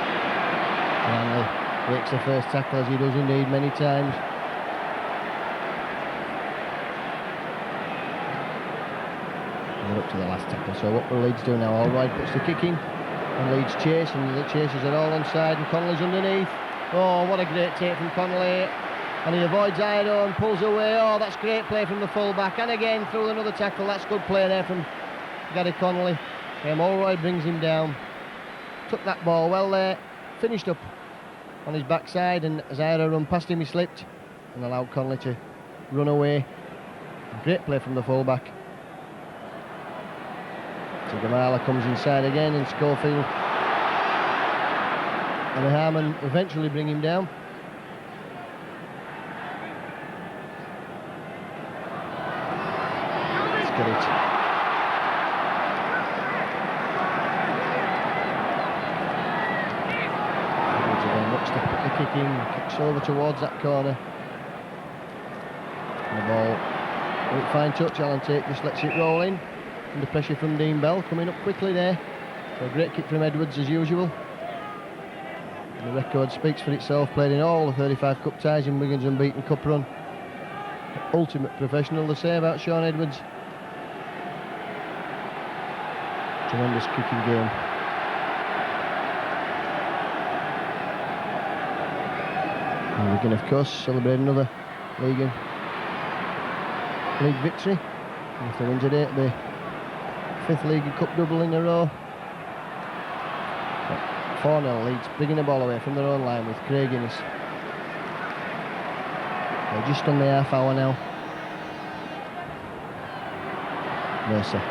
And Hanley breaks the first tackle, as he does indeed many times. And they're up to the last tackle. So what will Leeds do now? Allroyd puts the kick in, and Leeds chase, and the chasers are all onside, and Connolly's underneath. Oh, what a great take from Connolly. And he avoids Ido and pulls away. Oh, that's great play from the full-back. And again, through another tackle. That's good play there from Gary Connolly. Allroyd brings him down. Took that ball well there, finished up on his backside, and as Ira run past him, he slipped and allowed Connolly to run away. Great play from the fullback. So Gamala comes inside again, and Schofield and Harmon eventually bring him down. Let's get it. The kick in, kicks over towards that corner. And the ball, with fine touch, Alan Tate just lets it roll in. Under pressure from Dean Bell, coming up quickly there. So a great kick from Edwards as usual. And the record speaks for itself, played in all the 35 cup ties in Wigan's unbeaten cup run. Ultimate professional, to say about Sean Edwards. Tremendous kicking game. And Wigan, of course, celebrate another league victory. And if they win today, it'll be 5th League Cup double in a row. 4-0 Leeds, bringing the ball away from their own line with Craig Innes. They're just on the half hour now. Mercer.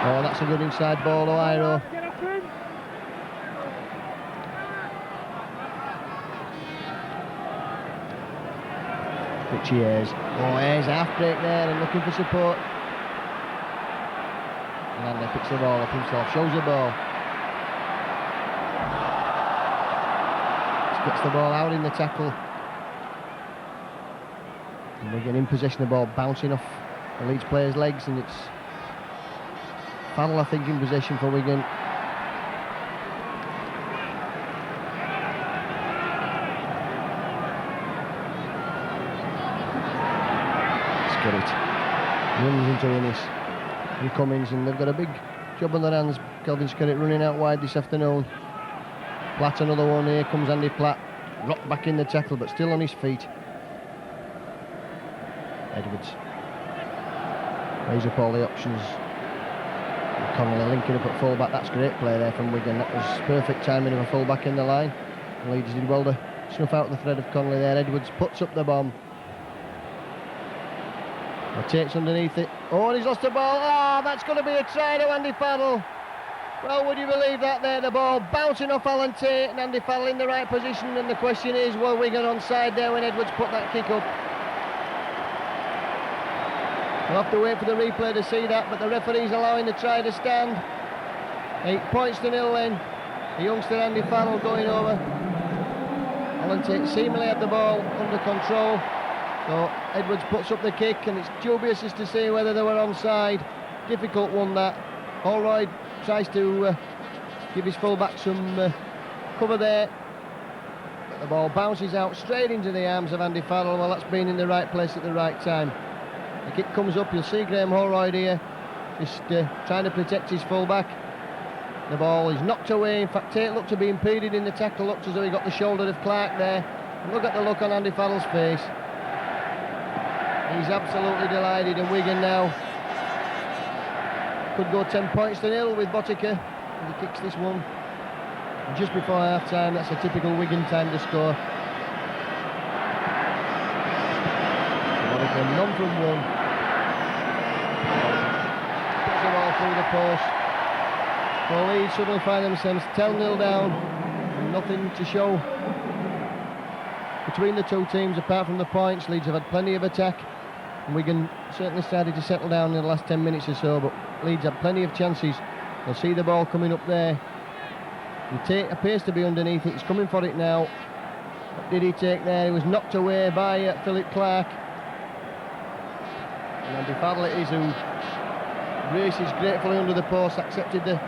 Oh, that's a good inside ball to Iro. Richie Ayres. Oh, Ayres half break there and looking for support. And Andy picks the ball up himself, shows the ball. Just gets the ball out in the tackle. And Wigan in possession of the ball, bouncing off the Leeds player's legs, and it's Farrell, I think, in possession for Wigan. Get it. Runs into Innes and Cummins, and they've got a big job on their hands. Kelvin Skerritt running out wide this afternoon. Platt another one. Here comes Andy Platt. Rocked back in the tackle, but still on his feet. Edwards weighs up all the options. And Connolly linking up at full-back. That's great play there from Wigan. That was perfect timing of a full-back in the line. And Leeds did well to snuff out the thread of Connolly there. Edwards puts up the bomb. Tate's underneath it. Oh, and he's lost the ball. Oh, that's going to be a try to Andy Farrell. Well, would you believe that there? The ball bouncing off Alan Tate, and Andy Farrell in the right position. And the question is, were Wigan onside there when Edwards put that kick up? We'll have to wait for the replay to see that, but the referee's allowing the try to stand. 8 points to 0 then. The youngster Andy Farrell going over. Alan Tate seemingly had the ball under control. So Edwards puts up the kick, and it's dubious as to say whether they were onside. Difficult one that. Allroyd tries to give his full-back some cover there. But the ball bounces out straight into the arms of Andy Farrell. Well, that's been in the right place at the right time. The kick comes up. You'll see Graham Allroyd here just trying to protect his full-back. The ball is knocked away. In fact, Tate looked to be impeded in the tackle. Looked as though he got the shoulder of Clark there. And look at the look on Andy Farrell's face. He's absolutely delighted, and Wigan now could go 10 points to 0 with Botica. And he kicks this one. And just before half-time, that's a typical Wigan time to score. Botica, none from one. Puts them all through the post. So Leeds suddenly find themselves 10-0 down, and nothing to show between the two teams, apart from the points. Leeds have had plenty of attack, and Wigan certainly started to settle down in the last 10 minutes or so, but Leeds had plenty of chances. They'll see the ball coming up there. Tate appears to be underneath it. He's coming for it now. What did he take there? He was knocked away by Philip Clark. And Andy Farrell it is who races gratefully under the post, accepted the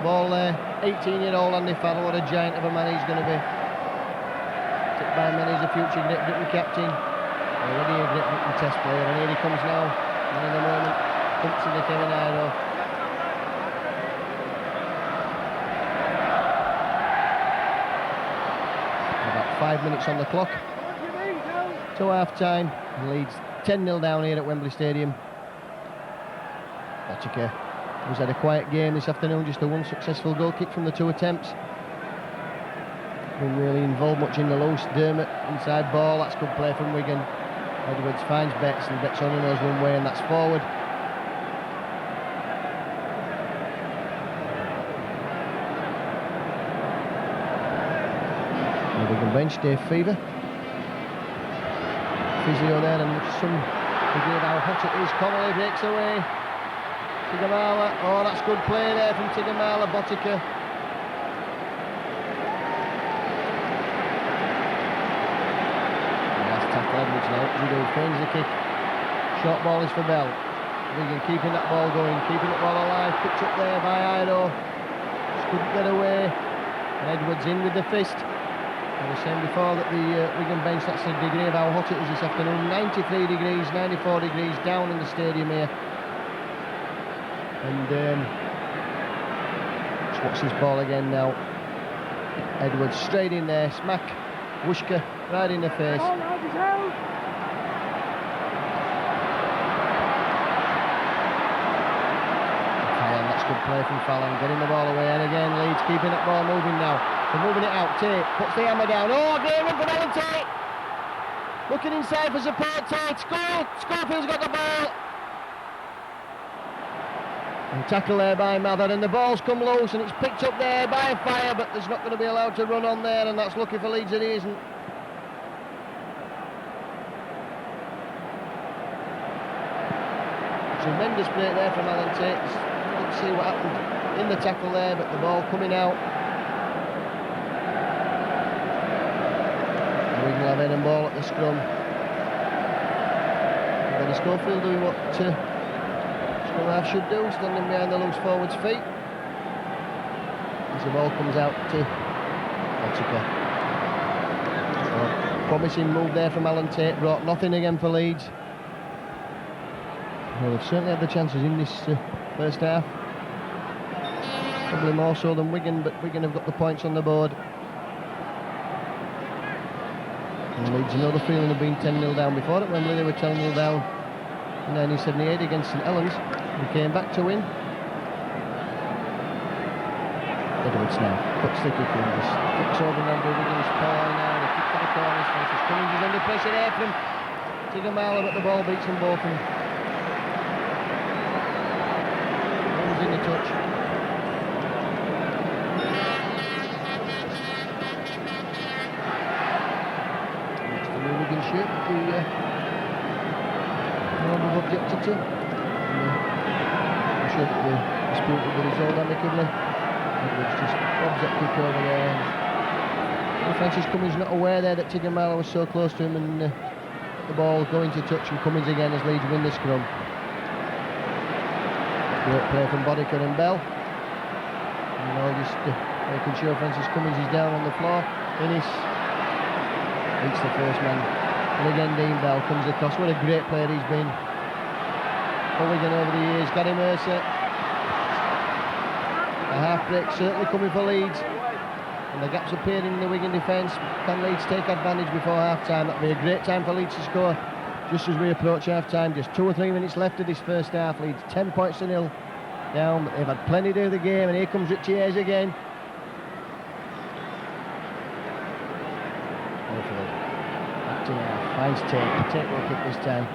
ball there. 18-year-old Andy Farrell, what a giant of a man he's going to be. Tipped by many as a future Great Britain captain. Already a Great Britain test player, and here he comes now. And in a moment, pumps in the Kevin Ido. About 5 minutes on the clock to half time. Leeds 10-0 down here at Wembley Stadium. Botica has had a quiet game this afternoon, just the one successful goal kick from the 2 attempts. Didn't really involve much in the loose. Dermot inside ball, that's good play from Wigan. Edwards finds Betts, and Betts only knows one way, and that's forward. The Wigan bench, Dave Fever. Physio there, and some degree of how hot it is. Connolly breaks away. Tigamala, oh that's good play there from Tigamala. Botica. Last tackle Edwards now. Judo feigns the kick. Short ball is for Bell. Wigan keeping that ball going, keeping that ball alive. Picked up there by Ido. Just couldn't get away. And Edwards in with the fist. I was saying before that the Wigan bench, that's the degree of how hot it is this afternoon. 93 degrees, 94 degrees down in the stadium here. And just watch this ball again now. Edwards straight in there, smack, Wushka right in the face. Fallon, that's good play from Fallon, getting the ball away, and again Leeds keeping that ball moving now. They're moving it out. Tate puts the hammer down. Oh, great run from Alan Tate. Looking inside for support. Tate. Schofield's got the ball. And tackle there by Mather, and the ball's come loose, and it's picked up there by Fire, but there's not going to be allowed to run on there, and that's lucky for Leeds that he isn't. Tremendous break there from Alan Tate. Let's see what happened in the tackle there, but the ball coming out. Wigan have head and ball at the scrum. But Schofield doing what scrum half should do, standing behind the loose forward's feet. As the ball comes out to Botica. Promising move there from Alan Tate, brought nothing again for Leeds. Well, they've certainly had the chances in this first half. Probably more so than Wigan, but Wigan have got the points on the board. And Leeds know the feeling of being 10-0 down. Before at Wembley they were 10-0 down in 1978 against St Helens. They came back to win. Edwards now puts the kick in, just kicks over Andrew Wiggins' power now, the kick for the corners. Francis Cummings is under pressure there from Tigamala, but the ball beats them both, and runs in the touch. Shirt the Norman objected to. I'm sure that the dispute will be resolved amicably. Edwards just bobs that kick over there. Francis Cummings not aware there that Tigamala was so close to him, and the ball going to touch, and Cummings again as Leeds win the scrum. Great play from Botica and Bell. You know, just making sure Francis Cummings is down on the floor. Innes beats the first man. And again Dean Bell comes across. What a great player he's been for Wigan over the years. Gary Mercer. A half break certainly coming for Leeds. And the gaps appearing in the Wigan defence. Can Leeds take advantage before half time? That'll be a great time for Leeds to score just as we approach half time. Just 2 or 3 minutes left of this first half. Leeds 10 points to 0 down. But they've had plenty to do the game, and here comes Richie Hayes again. Finds Tate. Tate will kick this time.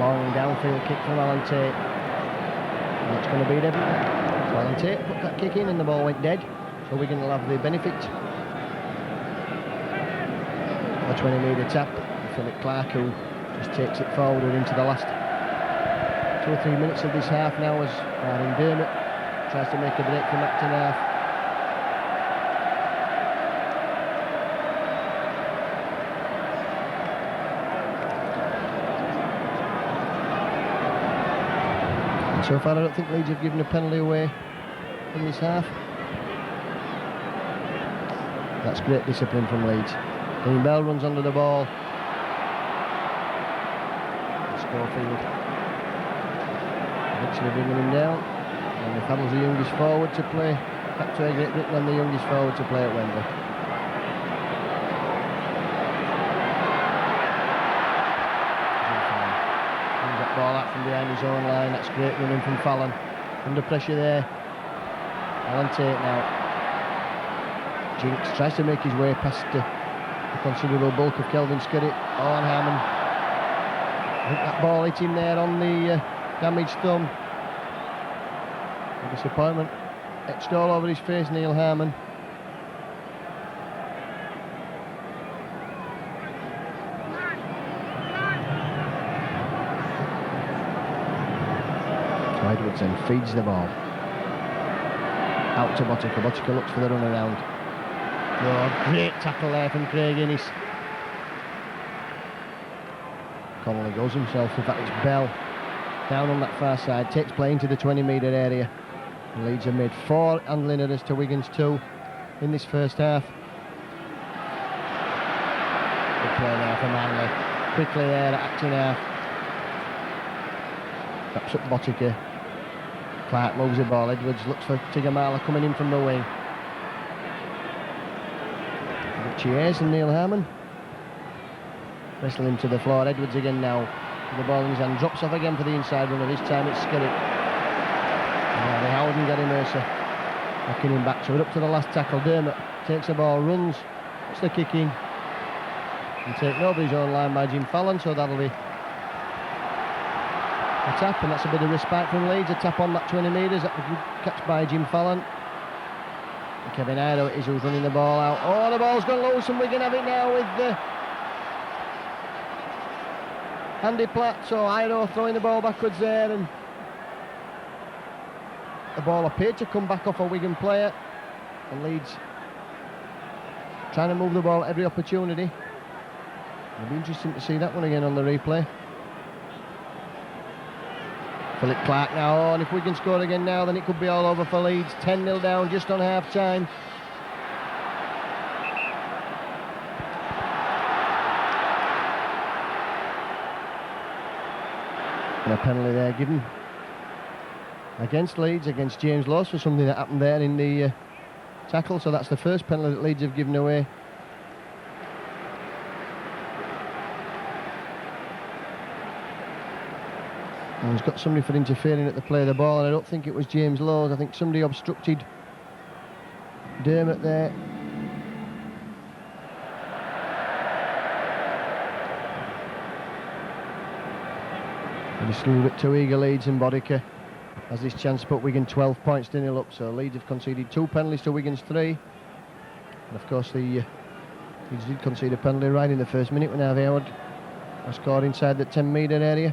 Long downfield kick from Alan Tate. And it's going to beat everyone. So Alan Tate put that kick in, and the ball went dead. So Wigan will have the benefit. 20-metre tap. Philip Clark, who just takes it forward into the last 2 or 3 minutes of this half now, as Aaron Dermot tries to make a break from Acton half. And so far I don't think Leeds have given a penalty away in this half. That's great discipline from Leeds. Dean Bell runs under the ball. Schofield eventually bringing him down. And the Paddle's the youngest forward to play. Back to Great Britain and the youngest forward to play at Wembley. Brings that ball out from behind his own line. That's great running from Fallon. Under pressure there. Alan Tate now. Jinks tries to make his way past the considerable bulk of Kelvin Skerritt. Owen Harmon. I think that ball hit him there on the damaged thumb. A disappointment etched all over his face, Neil Harmon. Edwards then feeds the ball out to Botica. Botica looks for the run around. Oh, great tackle there from Craig Innes. Connolly goes himself. In fact, it's Bell down on that far side, takes play into the 20-metre area. And Leeds have made 4 handling errors to Wigan's 2 in this first half. Good play there from Hanley. Quickly there at Acton half. Taps up Botica. Clark moves the ball. Edwards looks for Tigamala coming in from the wing. Cheers and Neil Harmon. Wrestling him to the floor. Edwards again now. The ball in his hand. Drops off again for the inside runner. This time it's Skerritt. The Howard and Gary Mercer knocking him back. So we're up to the last tackle. Dermot takes the ball, runs. It's the kick in. And take nobody's own line by Jim Fallon. So that'll be a tap, and that's a bit of respite from Leeds. A tap on that 20 metres. That was a good catch by Jim Fallon. And Kevin Ido is who's running the ball out. Oh, the ball's gone loose, and we can have it now with the Andy Platt. So Ido throwing the ball backwards there, and the ball appeared to come back off a Wigan player, and Leeds trying to move the ball at every opportunity. It'll be interesting to see that one again on the replay. Philip Clark now on. If we can score again now, then it could be all over for Leeds. 10-0 down just on half time. And a penalty there given against Leeds, against James Lawes, for something that happened there in the tackle. So that's the first penalty that Leeds have given away. And he's got somebody for interfering at the play of the ball, and I don't think it was James Lawes. I think somebody obstructed Dermot there. And just a little bit too eager, Leeds, and Botica has this chance to put Wigan 12 points to 0 up. So Leeds have conceded 2 penalties to Wigan's 3. And of course Leeds did concede a penalty right in the first minute when Harvey Howard scored inside the 10-metre area.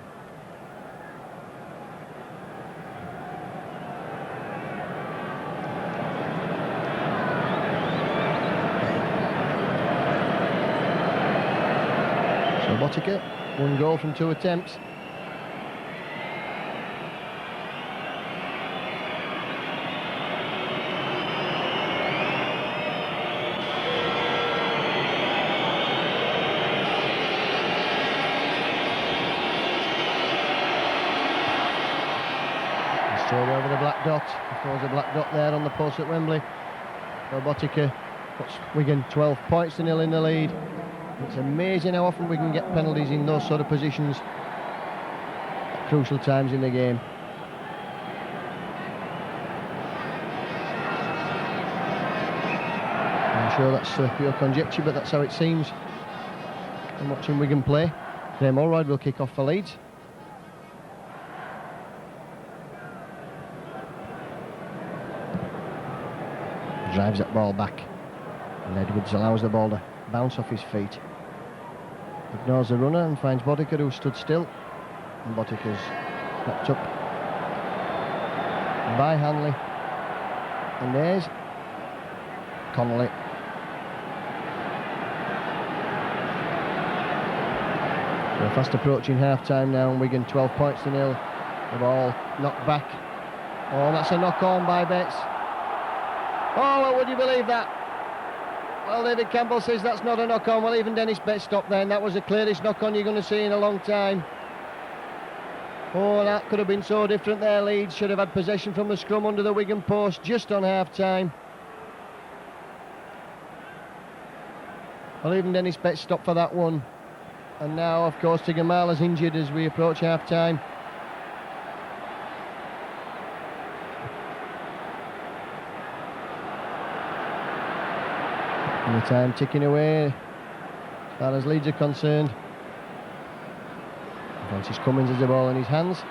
Botica, 1 goal from 2 attempts. Straight over the black dot. If there was a black dot there on the post at Wembley. So Botica puts Wigan 12 points to 0 in the lead. It's amazing how often we can get penalties in those sort of positions at crucial times in the game. I'm sure that's pure conjecture, but that's how it seems. I'm watching Wigan play. Graham Allroyd will kick off for Leeds. Drives that ball back, and Edwards allows the ball to bounce off his feet. Ignores the runner and finds Boddicker, who stood still. And Boddicker's knocked up by Hanley. And there's Connolly. We're fast approaching half-time now, and Wigan 12 points to 0. The ball knocked back. Oh, that's a knock-on by Betts. Oh, well, would you believe that? Well, David Campbell says that's not a knock-on. Well, even Dennis Betts stopped then. That was the clearest knock-on you're going to see in a long time. Oh, that could have been so different there. Leeds should have had possession from the scrum under the Wigan post just on half-time. Well, even Dennis Betts stopped for that one. And now, of course, Tigamala's injured as we approach half-time. And the time ticking away, as far as Leeds are concerned. Francis Cummins has the ball in his hands.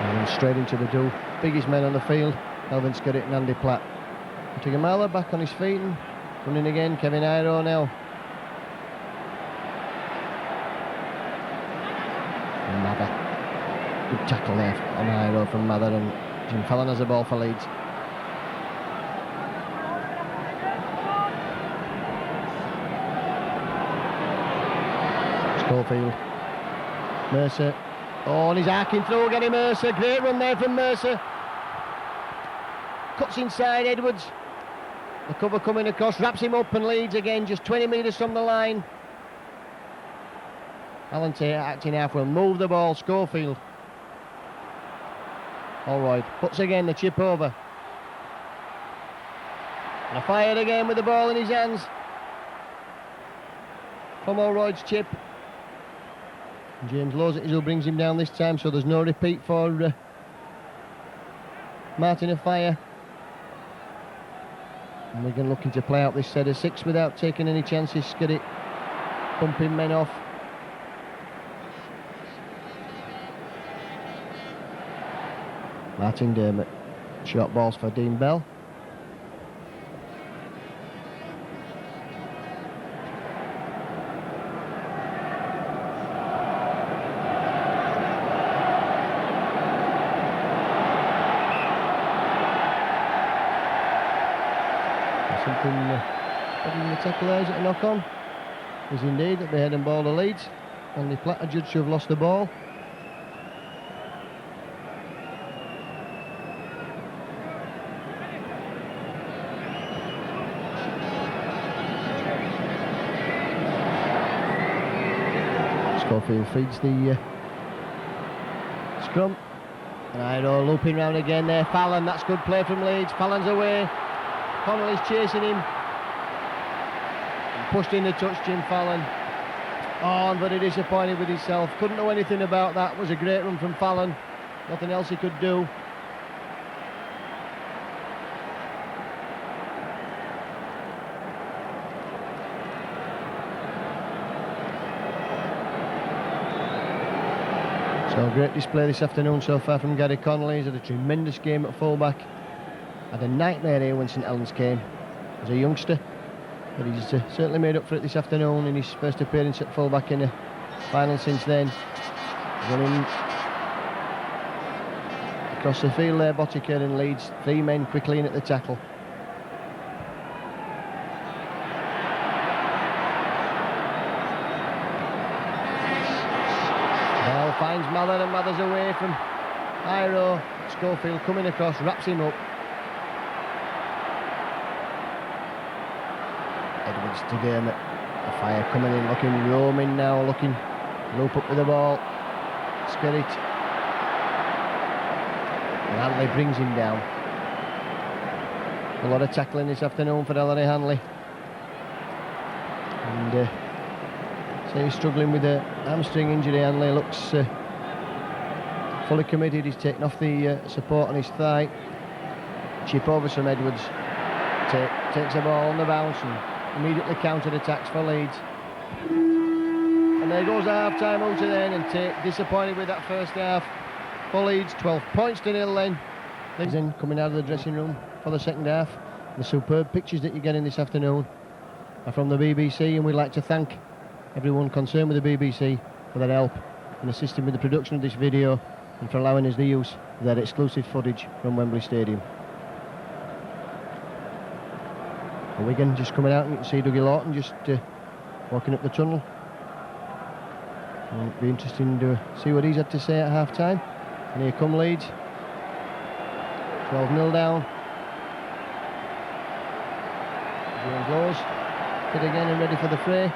And then straight into the do. Biggest men on the field, Elvin Skerritt and Andy Platt. Tigamala back on his feet and running again, Kevin Iro now. And Mather. Good tackle there on Iro from Mather, and Jim Fallon has the ball for Leeds. Schofield. Mercer. Oh, and he's arcing through, getting Mercer. Great run there from Mercer. Cuts inside Edwards. The cover coming across, wraps him up, and Leeds again, just 20 metres from the line. Alan Tate acting half will move the ball. Schofield. Allroyd puts again the chip over. And a fired again with the ball in his hands. From Allroyd's chip. And James Lozette who brings him down this time, so there's no repeat for Martin Afire. And Wigan looking to play out this set of 6 without taking any chances. Skerritt pumping men off. Martin Dermott. Short balls for Dean Bell. Something in the tackle there, is it a knock-on? Is indeed at the head and ball of Leeds. Andy Platt adjudged to have lost the ball. Schofield feeds the scrum. And Iro looping round again there. Fallon, that's good play from Leeds. Fallon's away. Connolly's chasing him. And pushed in the touch, Jim Fallon. Oh, very disappointed with himself. Couldn't know anything about that. It was a great run from Fallon. Nothing else he could do. So great display this afternoon so far from Gary Connolly. He's had a tremendous game at fullback. Had a nightmare here when St Helens came as a youngster, but he's certainly made up for it this afternoon in his first appearance at fullback in the final since then. Running across the field there, Boddicker and Leeds, 3 men quickly in at the tackle. Bell finds Mather, and Mather's away from Iro. Schofield coming across, wraps him up. Edwards to Dermott. The fire coming in, looking roaming now, looking loop up with the ball. Skerritt. And Hanley brings him down. A lot of tackling this afternoon for Ellery Hanley. And so he's struggling with a hamstring injury. Hanley looks fully committed. He's taken off the support on his thigh. Chip over from Edwards. Takes the ball on the bounce and immediately counter-attacks for Leeds. And there goes the half-time out then, and Tate disappointed with that first half for Leeds. 12 points to 0 then. Leeds in coming out of the dressing room for the second half. The superb pictures that you're getting this afternoon are from the BBC, and we'd like to thank everyone concerned with the BBC for their help in assisting with the production of this video and for allowing us the use of their exclusive footage from Wembley Stadium. And Wigan just coming out, and you can see Dougie Lawton just walking up the tunnel. And it'll be interesting to see what he's had to say at half-time. And here come Leeds. 12-0 down. James Lawes fit again and ready for the fray.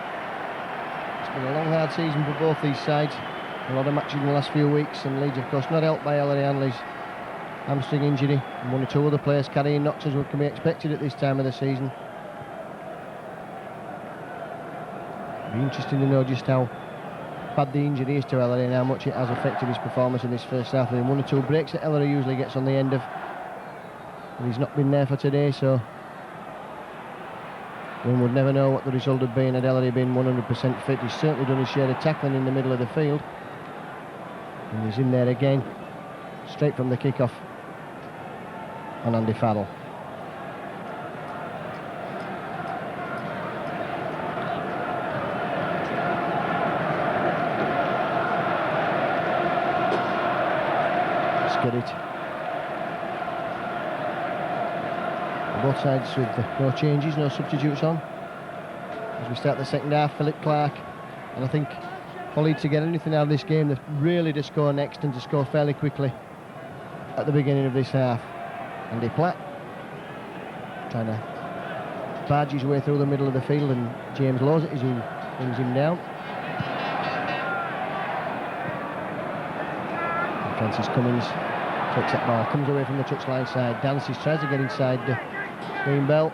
It's been a long, hard season for both these sides. A lot of matches in the last few weeks, and Leeds, of course, not helped by Ellery Hanley's hamstring injury, and one or two other players carrying knocks as what can be expected at this time of the season. It'll be interesting to know just how bad the injury is to Ellery and how much it has affected his performance in this first half. And one or two breaks that Ellery usually gets on the end of, and he's not been there for today, so one would never know what the result had been had Ellery been 100% fit. He's certainly done his share of tackling in the middle of the field, and he's in there again, straight from the kick-off on Andy Farrell. Skid it. Both sides with no changes, no substitutes on. As we start the second half, Philip Clark, and I think for Leeds to get anything out of this game, they're really to score next and to score fairly quickly at the beginning of this half. Andy Platt trying to barge his way through the middle of the field, and James Lawes is who brings him down. And Francis Cummins takes that ball, comes away from the touchline side, dances, tries to get inside Dean Bell.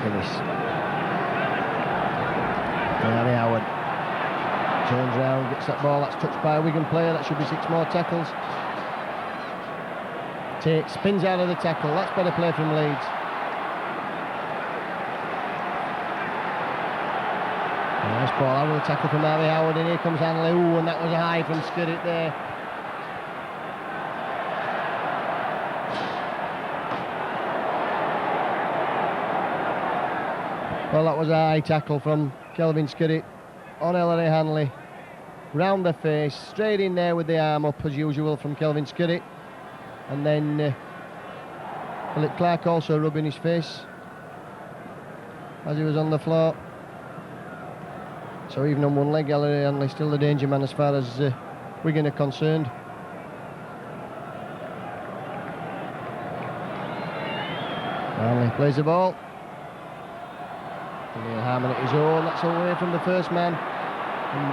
Finish. Harry Howard turns round, gets that ball, that's touched by a Wigan player, that should be 6 more tackles. Tate spins out of the tackle, that's better play from Leeds. Nice ball out of the tackle from Harry Howard, and here comes Hanley. Ooh, and that was a high from Skirrit there. Well, that was a high tackle from Kelvin Skirrit on Ellery Hanley. Round the face, straight in there with the arm up as usual from Kelvin Skirrit. And then Philip Clark also rubbing his face as he was on the floor. So even on one leg, Ellery Hanley still the danger man as far as Wigan are concerned. Hanley plays the ball. Neil Harmon at his own, that's away from the first man. And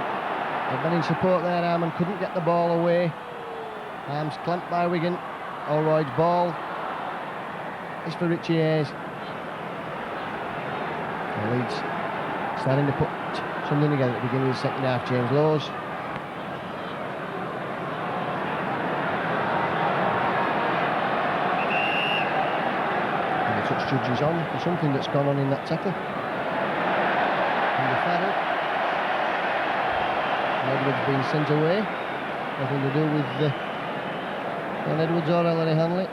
they've been in support there, Harmon couldn't get the ball away. Arms clamped by Wigan. Allroyd's ball is for Richie Hayes. The Leeds starting to put something together at the beginning of the second half. James Lawes. And the touch judge is on for something that's gone on in that tackle. And the Farrell. Edwards being sent away. Nothing to do with John Edwards or Ellery Hanley.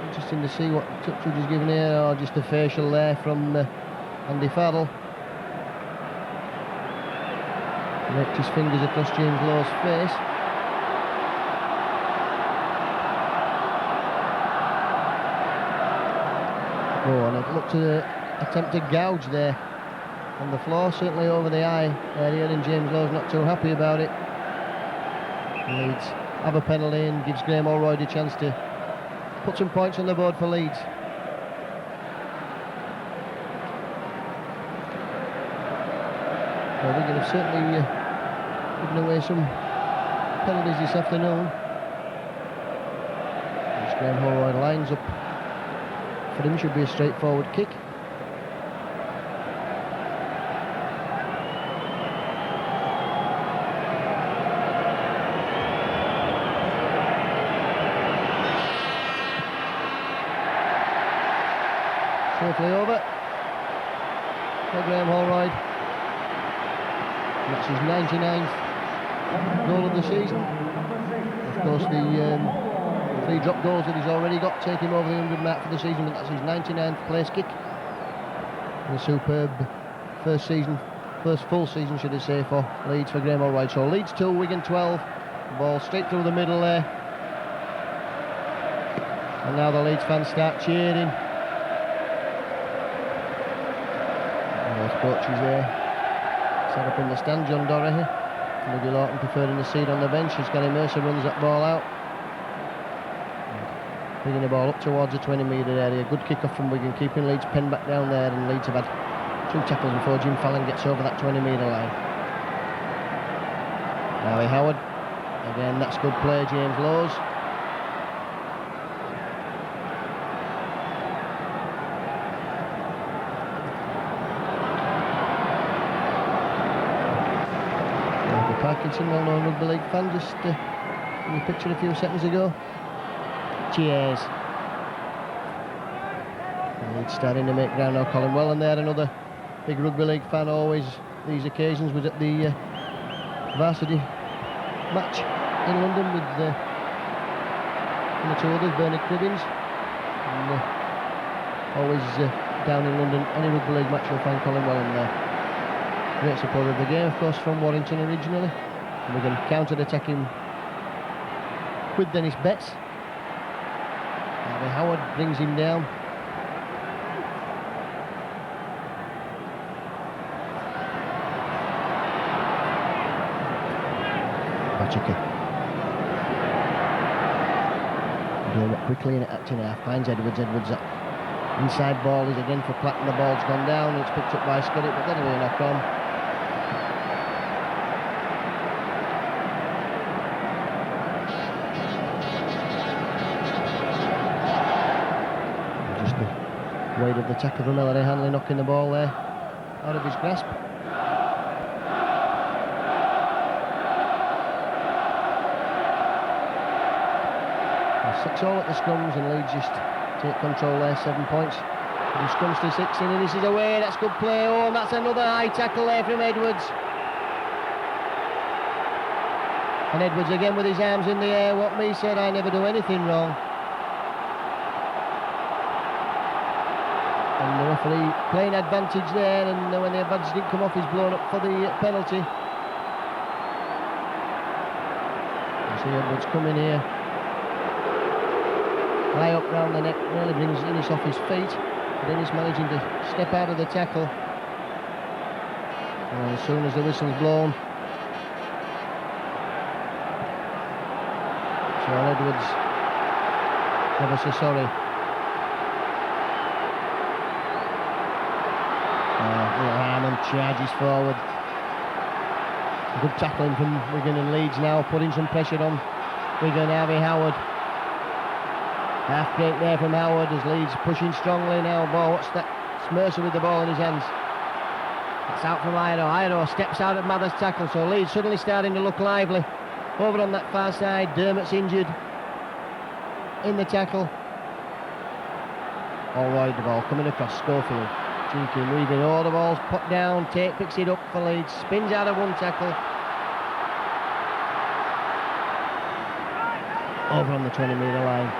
Interesting to see what touch judge is given here, or just a facial there from Andy Farrell. Raked his fingers across James Lawes' face. Oh, and it looked to attempt to gouge there on the floor, certainly over the eye area, and James Lawes not too happy about it. Leeds have a penalty and gives Graham Allroyd a chance to put some points on the board for Leeds. Well, Wigan have certainly given away some penalties this afternoon. As Graham Allroyd lines up for him, should be a straightforward kick. Safely over for Graham Allroyd. That's his 99th goal of the season. Of course, the 3 drop goals that he's already got take him over the 100 mark for the season, but that's his 99th place kick. And a superb first full season, should I say, for Leeds, for Graham Allwright. So Leeds 2, Wigan 12. The ball straight through the middle there. And now the Leeds fans start cheering. And those coaches there set up in the stand. John Doherty, Dougie Lawton preferring the seat on the bench as Gary Mercer runs that ball out. Bringing the ball up towards the 20-metre area. Good kick-off from Wigan, keeping Leeds penned back down there, and Leeds have had 2 tackles before Jim Fallon gets over that 20-metre line. Harry Howard. Again, that's good play, James Lowes. Parkinson, well-known rugby league fan, just in the picture a few seconds ago. Cheers. Leeds starting to make ground now. Colin Welland there, another big rugby league fan, always these occasions, was at the varsity match in London with one or 2 others, Bernard Cribbins, and always down in London, any rugby league match you'll find Colin Welland there. Great supporter of the game, of course, from Warrington originally. And we can counter-attack him with Dennis Betts. Harvey Howard brings him down. Pachuca. Doing it quickly and acting half. Finds Edwards. Edwards up. Inside ball is again for Platt, and the ball's gone down. It's picked up by Scuddick, but that'll be a knock on. Just the weight of the tackle from Melody Hanley knocking the ball there out of his grasp. 6-all at the scrums, and Leeds just take control there, 7 points. From scrums to 6 in, and this is away. That's good play. Oh, and that's another high tackle there from Edwards. And Edwards again with his arms in the air. What me said, I never do anything wrong. And the referee playing advantage there, and when the advantage didn't come off, he's blown up for the penalty. You see Edwards coming here. High up round the neck, really brings Innes off his feet. But Innes managing to step out of the tackle. And as soon as the whistle's blown, Sean Edwards, ever so sorry. Harmon charges forward. Good tackling from Wigan, and Leeds now putting some pressure on Wigan. Harvey Howard. Half break there from Howard as Leeds pushing strongly now. Ball, what's that? It's Mercer with the ball in his hands. It's out from Iroh. Iroh steps out of Mather's tackle, so Leeds suddenly starting to look lively. Over on that far side, Dermott's injured in the tackle. Allwright, the ball coming across Schofield. Cheeky moving, all the ball's put down. Tate picks it up for Leeds, spins out of one tackle. Over on the 20-metre line.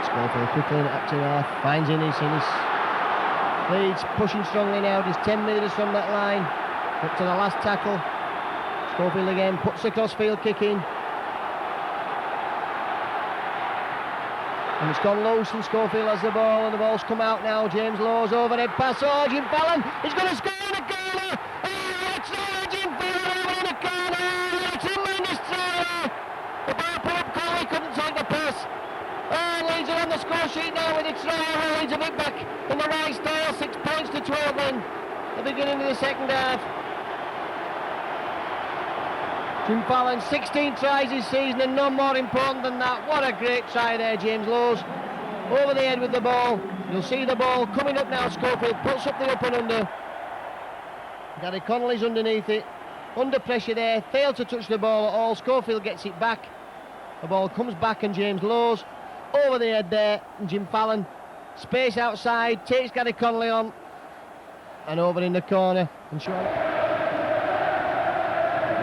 Schofield quickly in acting half, finds Innes. Leeds pushing strongly now, just 10 metres from that line. Up to the last tackle. Schofield again, puts the crossfield kick in. And it's gone loose, and Schofield has the ball, and the ball's come out now. James Lowes overhead pass. Oh, Jim Fallon, he's going to score in the corner. Oh, it's Jim Fallon over in the corner. It's a tremendous try. The ball put up, Coley couldn't take the pass. Oh, Leeds are on the score sheet now with a try. Leeds a bit back in the right style. 6 points to 12 then. The beginning of the second half. Jim Fallon, 16 tries this season, and none more important than that. What a great try there, James Lowes. Over the head with the ball. You'll see the ball coming up now. Schofield puts up the up and under. Gary Connolly's underneath it. Under pressure there. Failed to touch the ball at all. Schofield gets it back. The ball comes back, and James Lowes over the head there. And Jim Fallon, space outside, takes Gary Connolly on. And over in the corner. And Sean.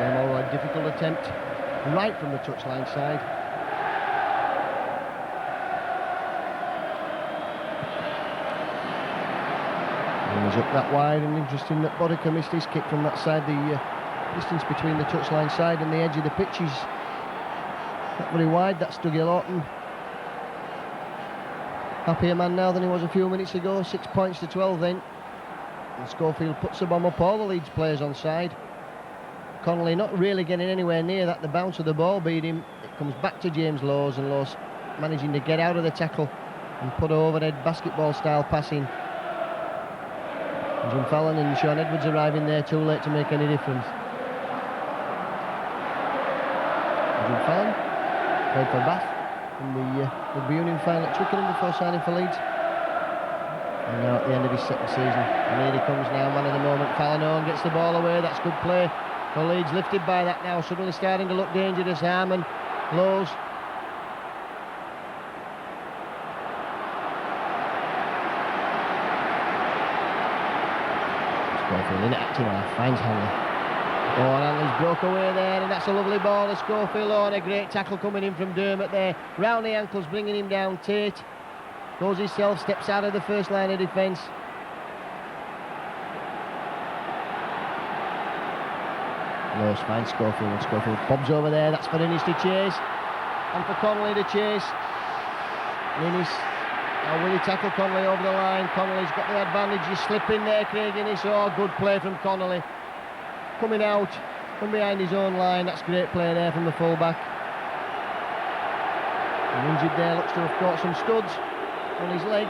All right, difficult attempt right from the touchline side. And he's up that wide, and interesting that Bodica missed his kick from that side. The distance between the touchline side and the edge of the pitch is not very wide. That's Dougie Lawton. Happier man now than he was a few minutes ago. 6 points to 12 then. And Schofield puts the bomb up. All the Leeds players on side. Connolly not really getting anywhere near that. The bounce of the ball beat him. It comes back to James Lawes, and Lawes managing to get out of the tackle and put overhead basketball style passing. Jim Fallon and Sean Edwards arriving there too late to make any difference. Jim Fallon played for Bath in the Rugby Union final at Twickenham before signing for Leeds. And now at the end of his second season. And here he comes now, man of the moment. Fallon Owen gets the ball away. That's good play. So Leeds lifted by that now, suddenly starting to look dangerous. Harmon, Lawes. Schofield in acting half, finds Hanley. Oh, and Hanley's broke away there, and that's a lovely ball to Schofield. Oh, and a great tackle coming in from Dermot there. Round the ankles, bringing him down. Tate goes himself, steps out of the first line of defence. Lawes finds Schofield, and Schofield bobs over there. That's for Innes to chase, and for Connolly to chase. Innes, now will he tackle Connolly over the line? Connolly's got the advantage. He's slipping there, Craig Innes. Oh, good play from Connolly. Coming out from behind his own line. That's great play there from the full-back. And injured there, looks to have caught some studs on his leg.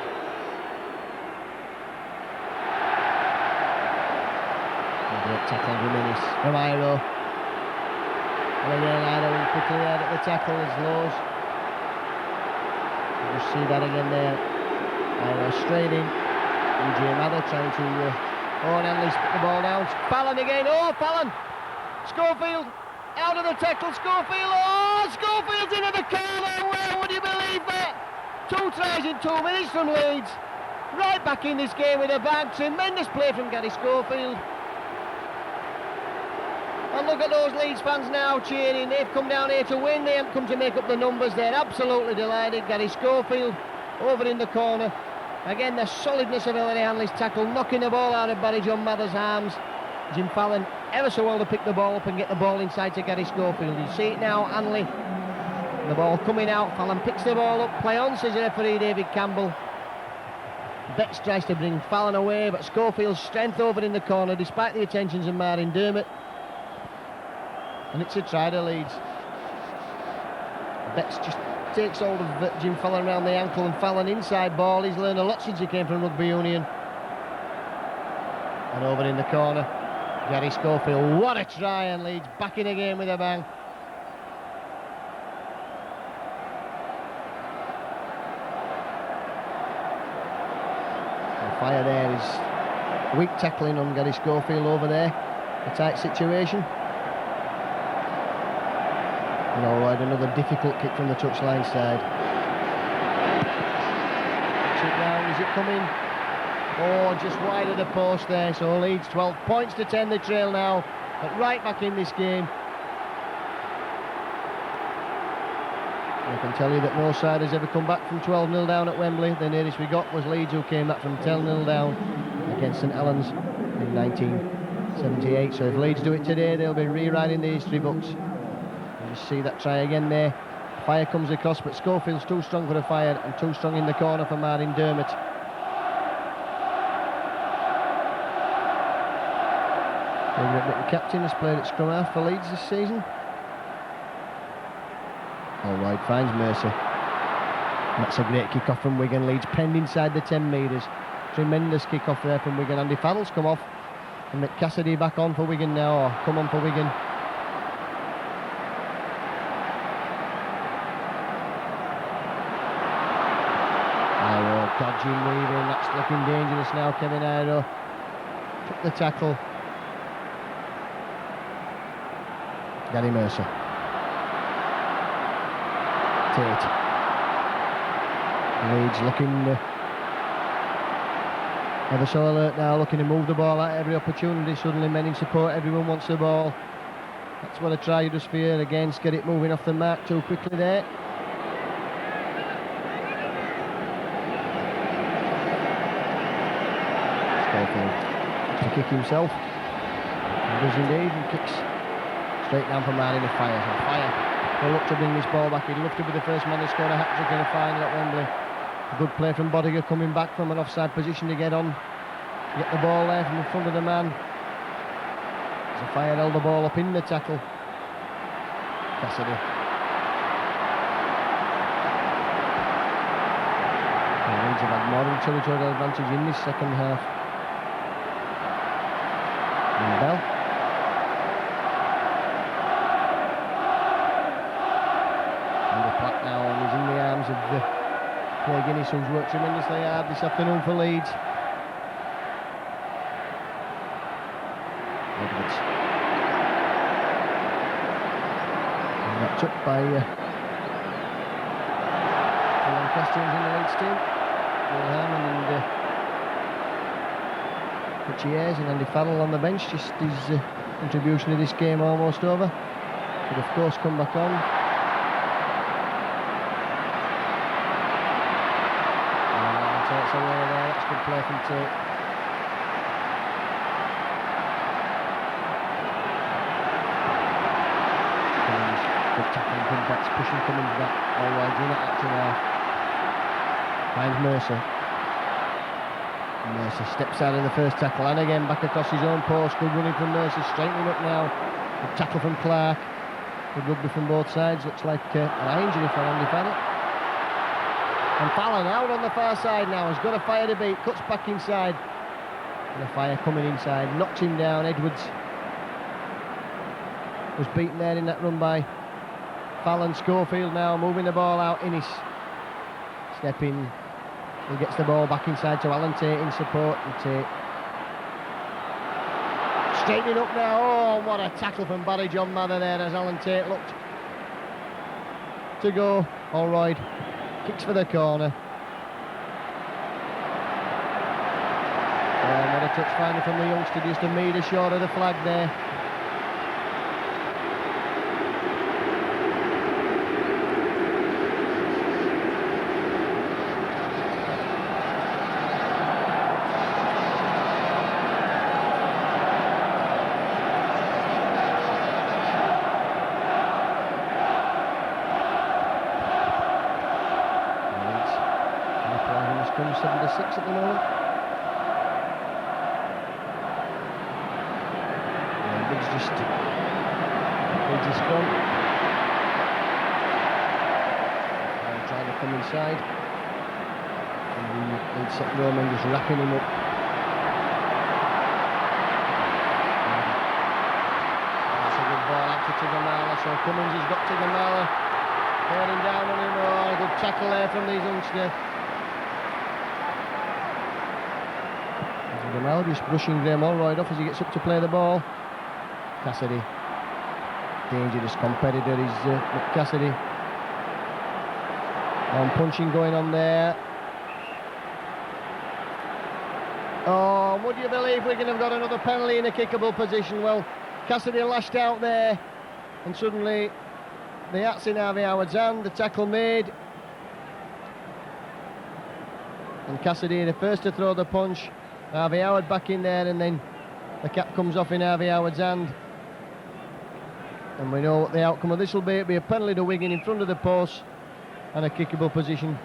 Great tackle from Innes, from Iro. And again, Iro in quickly there at the tackle is Lawes. You just see that again there. Iro straight in. EJ Mather trying to... oh, and Hanley's put the ball down. Fallon again. Oh, Fallon! Schofield out of the tackle. Schofield. Oh, Schofield's into the corner. Where would you believe that? 2 tries in 2 minutes from Leeds. Right back in this game with a bang. Tremendous play from Gary Schofield. And look at those Leeds fans now cheering. They've come down here to win. They haven't come to make up the numbers. They're absolutely delighted. Gary Schofield over in the corner. Again, the solidness of Ellery Hanley's tackle, knocking the ball out of Barry John Mather's arms. Jim Fallon ever so well to pick the ball up and get the ball inside to Gary Schofield. You see it now, Hanley. The ball coming out. Fallon picks the ball up. Play on, says referee David Campbell. Betts tries to bring Fallon away, but Schofield's strength over in the corner, despite the attentions of Martin Dermot. And it's a try to Leeds. Betts just takes hold of Jim Fallon around the ankle, and Fallon inside ball. He's learned a lot since he came from Rugby Union. And over in the corner, Gary Schofield. What a try, and Leeds back in again with a bang. The fire there is weak tackling on Gary Schofield over there. A tight situation. And all right, another difficult kick from the touchline side. Chip down, is it coming? Oh, just wide of the post there. So Leeds 12 points to 10 they trail now, but right back in this game. I can tell you that no side has ever come back from 12-0 down at Wembley. The nearest we got was Leeds, who came back from 10-0 down against St Helens in 1978. So if Leeds do it today, they'll be rewriting the history books. You see that try again there. Fire comes across, but Schofield's too strong for the fire and too strong in the corner for Martin Dermot. The captain has played at scrum half for Leeds this season. All right, finds Mercer. That's a great kick-off from Wigan. Leeds penned inside the 10 metres. Tremendous kick-off there from Wigan. Andy Farrell's come off, and McCassidy back on for Wigan now. Oh, come on for Wigan. Dodging, weaving, that's looking dangerous now. Kevin Iro took the tackle. Gary Mercer. Tate. Leeds looking ever so alert now, looking to move the ball at every opportunity. Suddenly men in support, everyone wants the ball. That's what I try to do for again, get it moving off the mark too quickly there. Schofield to kick himself. He does indeed, and kicks straight down for Martin of Fire. And Fire will look to bring this ball back. He'd love to be the first man to score a hat-trick in a final at Wembley. A good play from Bodiger coming back from an offside position to get on. Get the ball there from in front of the man. So Fire held the ball up in the tackle. Cassidy. Leeds have had more of a territorial advantage in this second half. And Bell. And the Platt now, and he's in the arms of the Clay Guinness, who's worked tremendously hard this afternoon for Leeds. Edwards. And that's up by Lancastrians in the Leeds team. Will Harmon and Richie Ayres and Andy Farrell on the bench. Just his contribution to this game almost over. Could of course come back on. Takes away there, that's good play from Tate. Cummins, good tackling, comebacks, pushing Cummins back. All right, doing it action now. Finds Mercer. Mercer steps out of the first tackle and again back across his own post. Good running from Mercer, straightening up now. Good tackle from Clark. Good rugby from both sides. Looks like an eye injury for Andy Farrell. And Fallon out on the far side now, has got a Fire to beat, cuts back inside. And a Fire coming inside, knocks him down. Edwards was beaten there in that run by Fallon. Schofield now moving the ball out. Innes stepping. He gets the ball back inside to Alan Tate in support. And Tate straightening up now. Oh, what a tackle from Barry John Mather there as Alan Tate looked to go. All right. Kicks for the corner. Oh, what a touch finally from the youngster, just a metre short of the flag there. Scrum 76 at the moment. And Biggs just leads his scrum. And trying to come inside. And the lead set Roman just wrapping him up. That's a good ball out to Tigamala. So Cummins has got Tigamala bearing down on him. Oh, a good tackle there from these youngsters. Gamel just brushing Graham Allroyd off as he gets up to play the ball. Cassidy, dangerous competitor is Cassidy. Punching going on there. Oh, would you believe we're going to have got another penalty in a kickable position? Well, Cassidy lashed out there, and suddenly the hat's in Harvey Howard's hand. The tackle made, and Cassidy the first to throw the punch. Harvey Howard back in there, and then the cap comes off in Harvey Howard's hand. And we know what the outcome of this will be. It'll be a penalty to Wigan in front of the post and a kickable position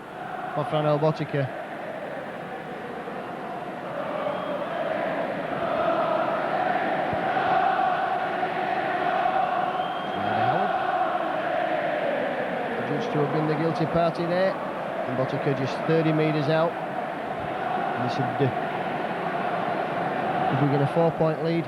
for Franel Botica. Howard adjudged to have been the guilty party there, and Botica just 30 metres out. And this would if we get a 4-point lead.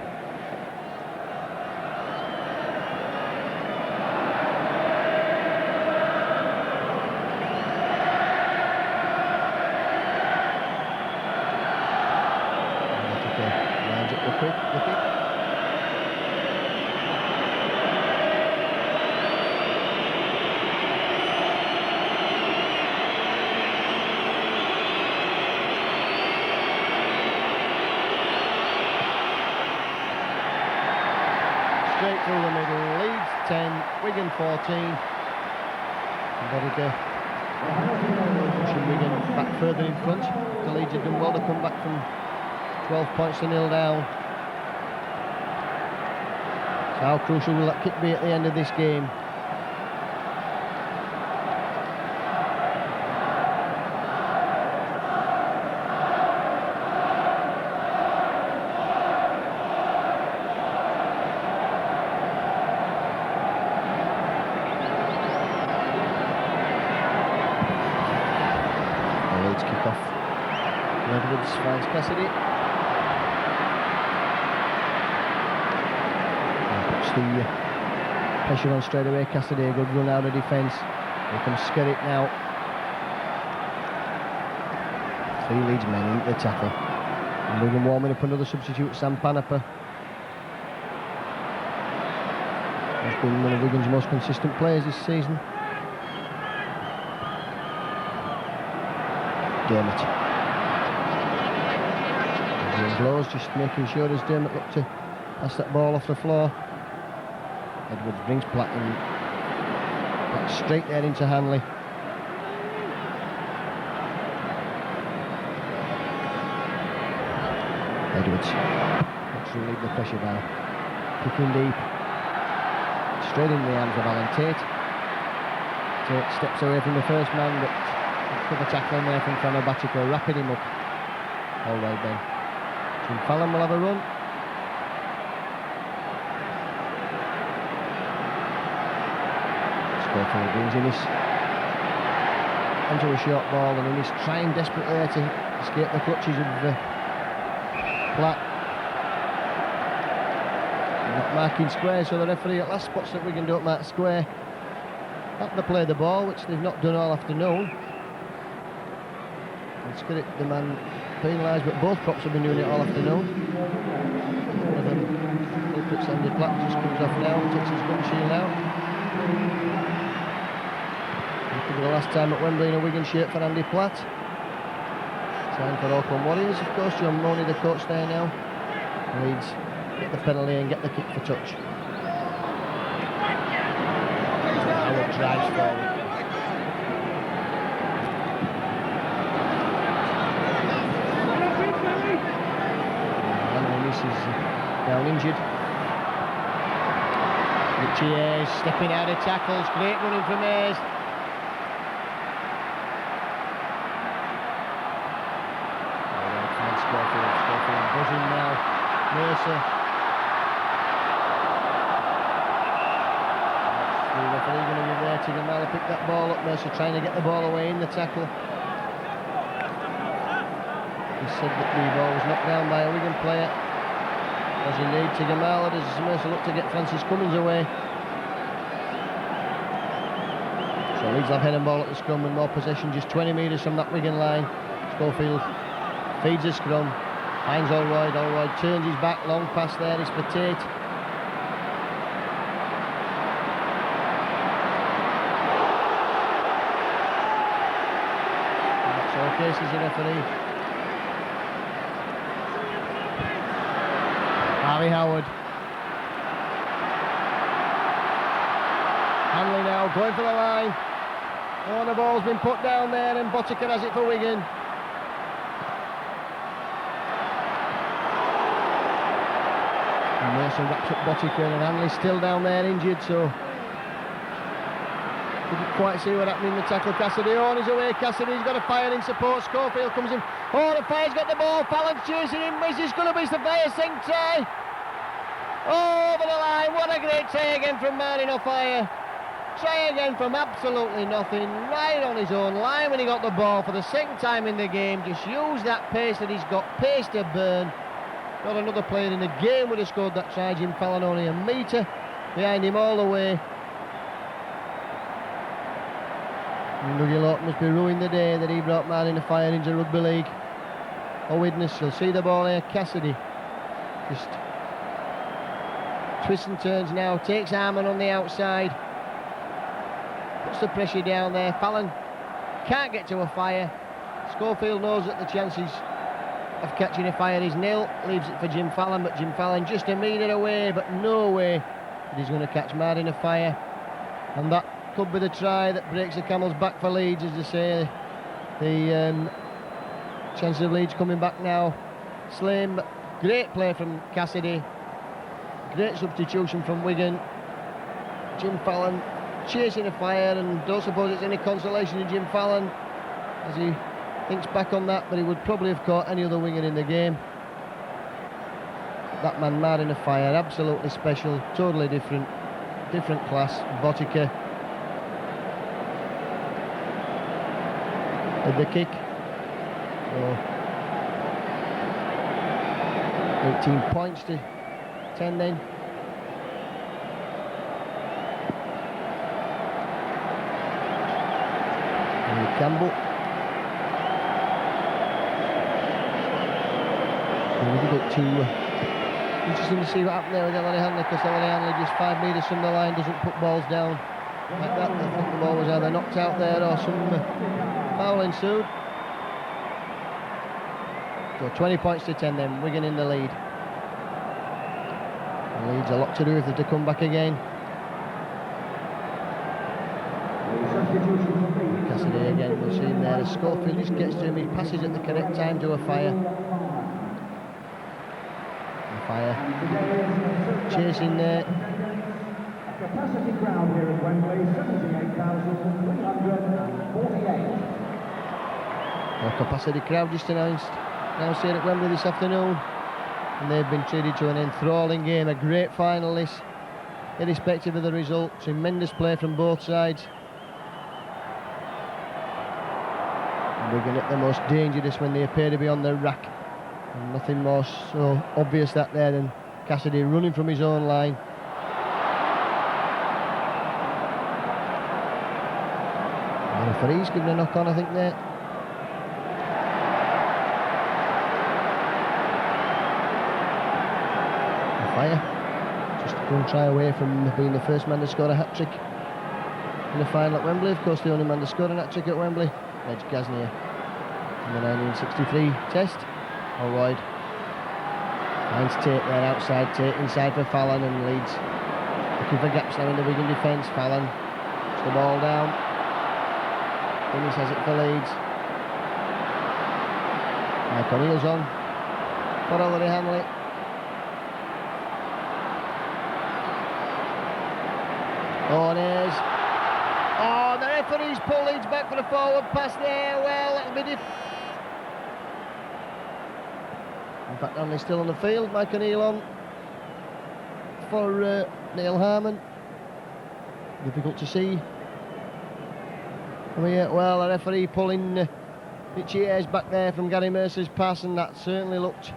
Lines up the kick. straight through the middle. Leeds 10, Wigan 14. Bodiger pushing Wigan back further in front. The Leeds have done well to come back from 12 points to 0 down. So how crucial will that kick be at the end of this game? Edwards finds Cassidy. Puts the pressure on straight away. Cassidy, a good run out of defence. Here comes Skerritt now. 3 Leeds men into the tackle. And Wigan warming up another substitute, Sam Panapa. He's been one of Wigan's most consistent players this season. Dermot. Blows, just making sure as Dermot looked to pass that ball off the floor. Edwards brings Platt in. Platt straight there into Hanley. Edwards looks to relieve the pressure now. Kicking deep. Straight in the hands of Alan Tate. Tate steps away from the first man, but cover tackle in there from Frano Batico, wrapping him up. All right then. Jim Fallon will have a run. Schofield brings Innes onto a short ball, and Innes trying desperately there to escape the clutches of Platt. Not marking square, so the referee at last spots that Wigan don't mark square. Have to play the ball, which they've not done all afternoon. Let's get it, the man penalised, but both cops have been doing it all afternoon. One of them, culprits Andy Platt, just comes off now, takes his gun shield out. It could be the last time at Wembley in a Wigan shirt for Andy Platt. Time for Auckland Warriors, of course. John Money, the coach, there now. Leeds get the penalty and get the kick for touch. Howard drives forward. Is down injured. Richie Ayres stepping out of tackles, great running from Ayres. Schofield buzzing now. Mercer. The referee going to be there to Gamala pick that ball up. Mercer trying to get the ball away in the tackle. He said that the ball was knocked down by a Wigan player. As indeed, Tigamala does Mercer look to get Francis Cummins away. So Leeds have head and ball at the scrum and more possession, just 20 metres from that Wigan line. Schofield feeds a scrum, finds Allroyd turns his back, long pass there is for Tate. Showcases the referee. Harry Howard. Hanley now going for the line. Oh, the ball's been put down there and Botica has it for Wigan. And Mercer wraps up Botica and Hanley's still down there injured, so couldn't quite see what happened in the tackle. Cassidy on his away. Cassidy's got a fire in support. Schofield comes in. Oh, the fire's got the ball. Fallon's chasing him. This is going to be the fire sink try. Oh, over the line. What a great try again from Martin O'Fire. Try again from absolutely nothing. Right on his own line when he got the ball for the second time in the game. Just use that pace that he's got. Pace to burn. Not another player in the game would have scored that try. Jim Fallon only a metre behind him all the way. Dougie Lawton must be ruining the day that he brought Martin O'Fire into Rugby League. A witness, you'll see the ball here. Cassidy just twists and turns now, takes Harmon on the outside, puts the pressure down there. Fallon can't get to O'Fire. Schofield knows that the chances of catching O'Fire is nil, leaves it for Jim Fallon, but Jim Fallon just a metre away, but no way but he's going to catch Mad in a fire, and that could be the try that breaks the camel's back for Leeds, as they say. The chance of Leeds coming back now. Slim, great play from Cassidy, great substitution from Wigan. Jim Fallon chasing a fire, and don't suppose it's any consolation to Jim Fallon as he thinks back on that, but he would probably have caught any other winger in the game. That man Mad in a fire, absolutely special, totally different class. Botica with the kick. So 18 points to 10 then. And Campbell. Difficult to interesting to see what happened there with Ellery Hanley, because Ellery Hanley just 5 metres from the line doesn't put balls down like that. I think the ball was either knocked out there or some foul ensued. So 20 points to 10 then, Wigan in the lead. And Leeds a lot to do if they're to come back again. Cassidy again, we'll see him there as Schofield just gets to him, he passes at the correct time to a fire. Chasing there. Capacity crowd here at Wembley, 78,348. A capacity crowd just announced here at Wembley this afternoon, and they've been treated to an enthralling game, a great final this, irrespective of the result. Tremendous play from both sides. And Wigan at the most dangerous when they appear to be on the rack. And nothing more so obvious that there than Cassidy running from his own line. The referee's giving a knock on, I think, there. A fire. Just one try away from being the first man to score a hat-trick in the final at Wembley. Of course, the only man to score a hat-trick at Wembley, Reg Gasnier, in the 1963 test. Holroyd finds Tate there outside. Tate inside for Fallon, and Leeds looking for gaps now in the Wigan defence. Fallon puts the ball down. Dennis has it for Leeds. Mike O'Neill's on for Ellery Hanley. O'Neill's. Oh, the referee's pulled Leeds back for a forward pass there. Well, that'll be in fact, Hanley's still on the field. Mike O'Neill on for Neil Harmon. Difficult to see. Well, a referee pulling Richie Ayres back there from Gary Mercer's pass, and that certainly looked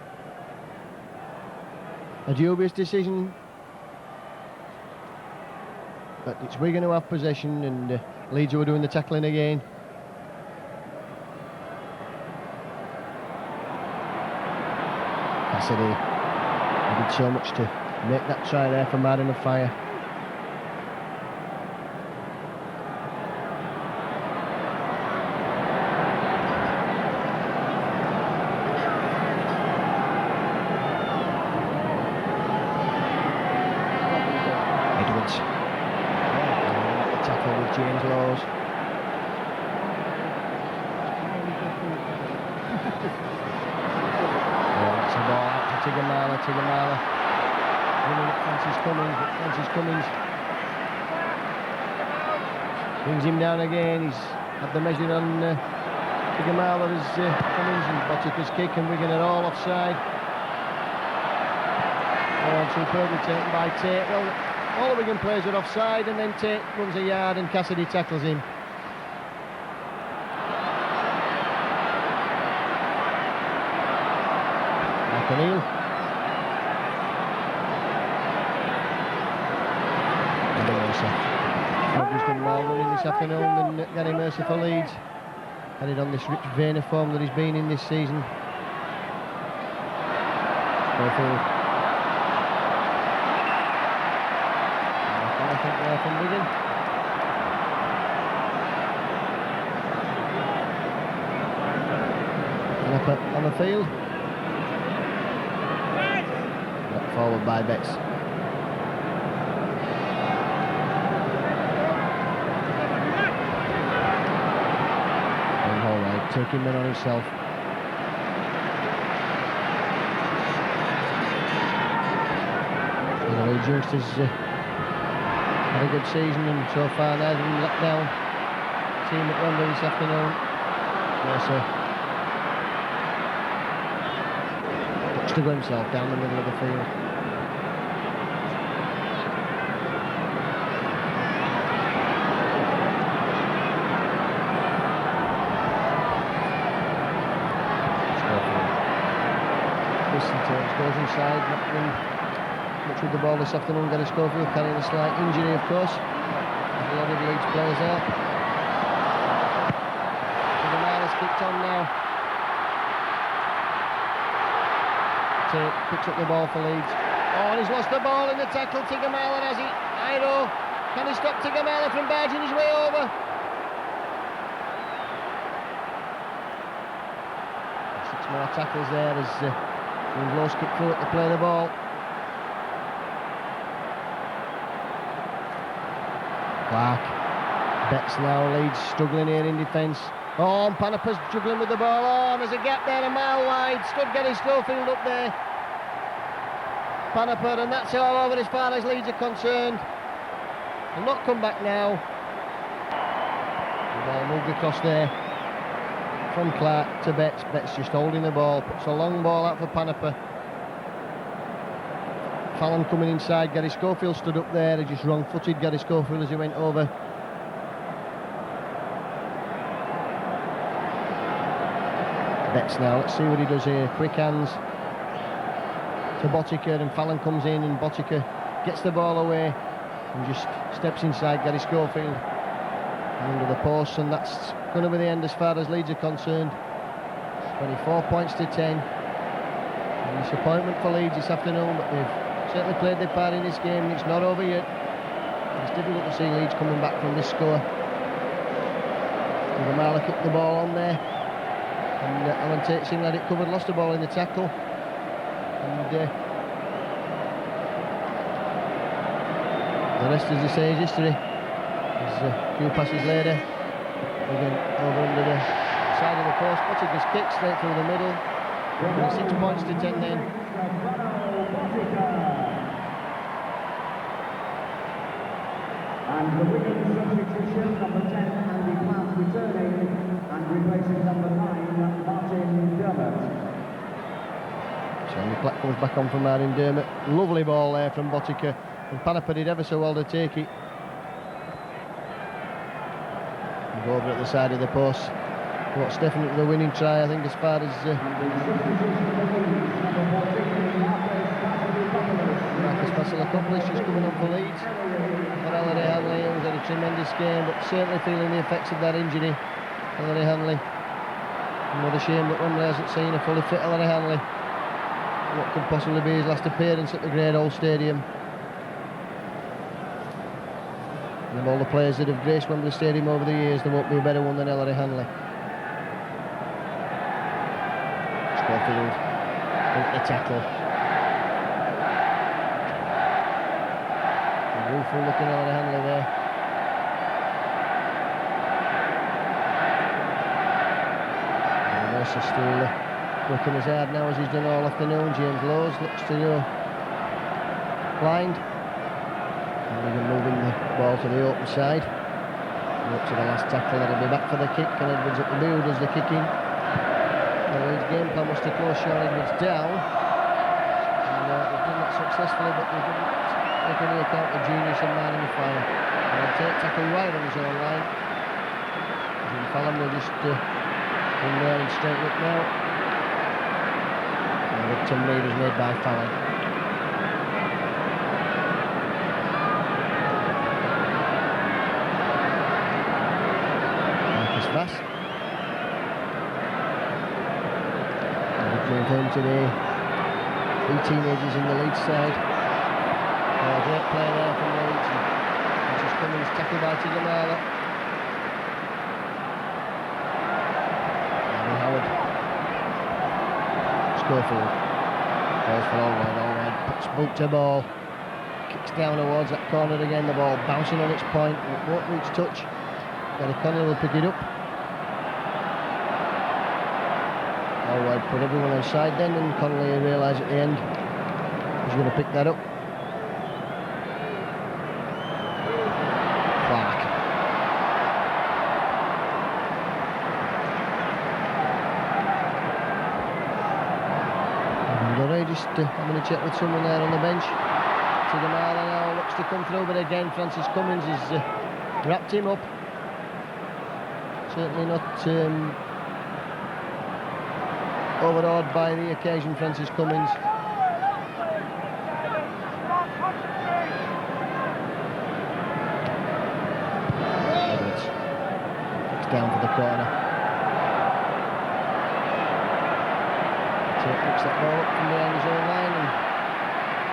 a dubious decision. But it's Wigan who have possession, and Leeds who are doing the tackling again. Cassidy did so much to make that try there for Mad in a fire. Edwards. The tackle with James Laws. Tigamala winning at Francis Cummings, but Francis Cummings brings him down again. He's had the measure on Tigamala as Cummings, and Botica's kick, and Wigan are all offside. Superbly taken by Tate. Well, all the Wigan players are offside, and then Tate runs a yard and Cassidy tackles him. O'Neill. He's done more running this afternoon than Gary Mercer for Leeds. Carried on this rich vein of form that he's been in this season. Schofield. I think there from Wigan. And up on the field. Forward by Betts. taking men on himself. And the Leeds youngsters had a good season, and so far neither of them let down. Team at Wembley this afternoon. Mercer looks to go himself down the middle of the field. Goes inside, not doing much with the ball this afternoon. Gary Schofield carrying a slight injury, of course, as a lot of Leeds players are. The man has kicked on now. Tate picks up the ball for Leeds. Oh, and he's lost the ball in the tackle. Tigamala has it. Iro, can he stop Tigamala from barging his way over? 6 more tackles there as Lowe's kick through it to play the ball. Clark. Betts now, Leeds struggling here in defence. Oh, and Panapa's juggling with the ball. Oh, and there's a gap there a mile wide. Stood Gary Schofield up there. Panapa, and that's all over as far as Leeds are concerned. Will not come back now. The ball moved across there. From Clark to Betts. Betts just holding the ball, puts a long ball out for Panapa. Fallon coming inside. Gary Schofield stood up there. He just wrong-footed Gary Schofield as he went over. Betts now, let's see what he does here. Quick hands to Botica, and Fallon comes in, and Botica gets the ball away and just steps inside Gary Schofield under the post, and that's going to be the end as far as Leeds are concerned. 24 points to 10. A disappointment for Leeds this afternoon, but they've certainly played their part in this game, and it's not over yet. It's difficult to see Leeds coming back from this score. Gamala kicked the ball on there, and Alan Tate seemed like it covered, lost the ball in the tackle, and the rest, as they say, is history. There's a few passes later, again over under the side of the post. Botica's kick straight through the middle. 6 points to 10 then. And the Wigan substitution, number 10, Andy Platt returning, and replacing number 9, Martin Dermott. So Andy Platt comes back on for Martin Dermott. Lovely ball there from Botica, and Panapa did ever so well to take it. And go over at the side of the post. What's definitely the winning try, I think, as far as Marcus Vassiliopoulos just coming up for Leeds. For Ellery Hanley, who's had a tremendous game, but certainly feeling the effects of that injury. Ellery Hanley. Another shame that Wembley hasn't seen a fully fit Ellery Hanley. What could possibly be his last appearance at the great old stadium. And of all the players that have graced Wembley Stadium over the years, there won't be a better one than Ellery Hanley. Schofield with the tackle. Rueful looking Ellery Hanley there. And Mercer still working as hard now as he's done all afternoon. James Lowes looks to go blind. And even moving the ball to the open side. And up to the last tackle, that'll be back for the kick, and Edwards at the boot does the kicking. The Leeds game plan was to close Sean Edwards down. And they've done that successfully, but they didn't take any account of genius and man in the fire. And they'll take tackle wide on his own line. And Fallon will just in there and straighten up now. And the Tom lead is made by Fallon. Marcus Vass. Playing for him today. 3 teenagers in the Leeds side. A great play there from Leeds. And just Cummins tackled by Tigamala. And Howard. Schofield. Goes for Allred. Puts boot to ball. Kicks down towards that corner again. The ball bouncing on its point. It won't reach touch. Gary Connolly will pick it up. All right, put everyone inside then, and Connolly realised at the end he's going to pick that up. Clark. Just having a chat with someone there on the bench. Tigamala now looks to come through, but again Francis Cummins has wrapped him up. Certainly not overawed by the occasion, Francis Cummins. Edwards kicks down for the corner. Picks that ball up from behind his own line and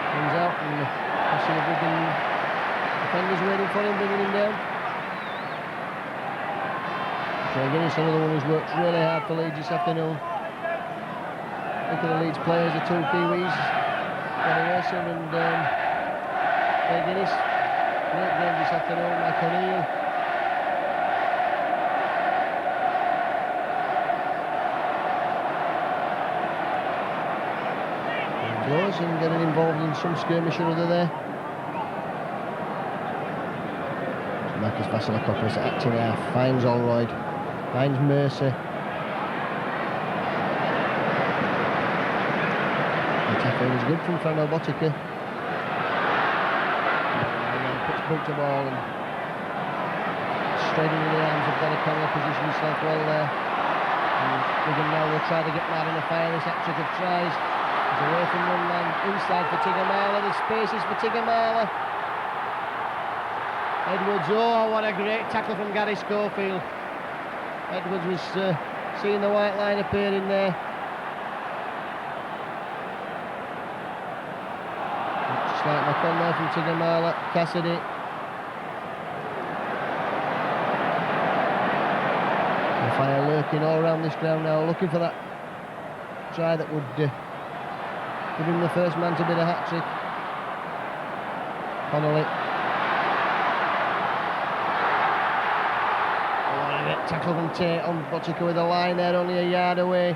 comes out, and I see a Wigan defenders waiting for him, bringing him down. So again, it's another one who's worked really hard for Leeds this afternoon. Look at the Leeds players, the two Kiwis, Danny Wilson and Ray Guinness. Great game this afternoon, Mike O'Neill. And getting involved in some skirmish or other there. Marcus Vasilakopoulos acting half, finds Allroyd, finds Mercer. The tackle is good from Frano Botica. And then puts boot to ball and straight into the arms of Danny Connolly, positions himself well there. And Wigan now will try to get mad in the fire, this hat-trick of tries. Away from one man, inside for Tigamala, the spaces for Tigamala. Edwards, oh what a great tackle from Gary Schofield. Edwards was seeing the white line appearing there. Just like McCon there from Tigamala, Cassidy. The fire lurking all around this ground now, looking for that try that would give him the first man to be the hat-trick. Connolly. Oh, a great tackle from Tate on Botica with a line there, only a yard away.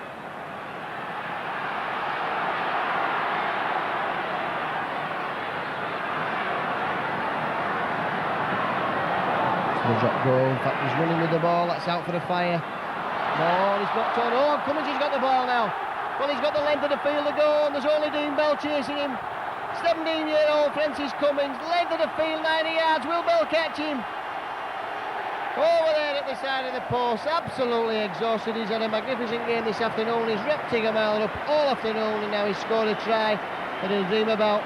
The drop goal, in fact he's running with the ball, that's out for the fire. Oh, he's got on. Oh, Cummins has got the ball now. Well, he's got the length of the field to go, and there's only Dean Bell chasing him. 17-year-old Francis Cummins, length of the field, 90 yards. Will Bell catch him? Over there at the side of the post, absolutely exhausted. He's had a magnificent game this afternoon. He's wrapped Tigamala up all afternoon, and now he's scored a try that he'll dream about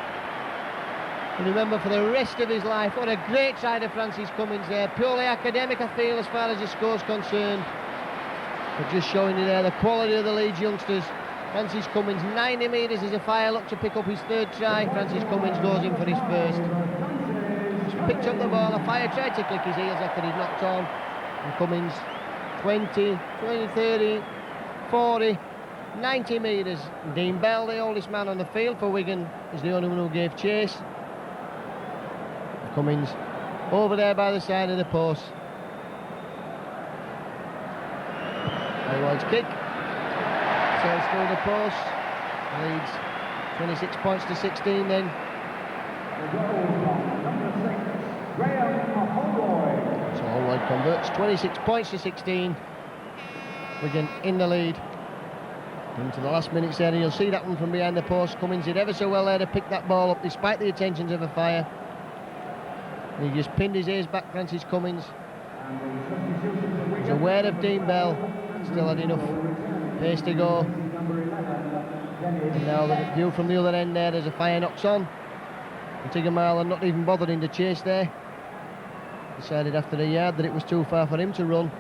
and remember for the rest of his life. What a great try to Francis Cummins there. Purely academic, I feel, as far as the score's concerned. But just showing you there the quality of the Leeds youngsters. Francis Cummins, 90 metres as a fire look to pick up his third try. Francis Cummins goes in for his first. Just picked up the ball, a fire tried to click his heels after he'd knocked on. And Cummins, 20, 30, 40, 90 metres. Dean Bell, the oldest man on the field for Wigan, is the only one who gave chase. Cummins over there by the side of the post. Allroyd's kick. Sails through the post. Leeds 26 points to 16 then. So Allroyd converts 26 points to 16. Wigan in the lead. Into the last minutes there, and you'll see that one from behind the post. Cummins did ever so well there to pick that ball up despite the attentions of a fire. And he just pinned his ears back, Francis Cummins. He's aware of Dean Bell. Still had enough pace to go. And now the view from the other end there, there's a fire knocks on. And Tigamala not even bothering to chase there. Decided after the yard that it was too far for him to run.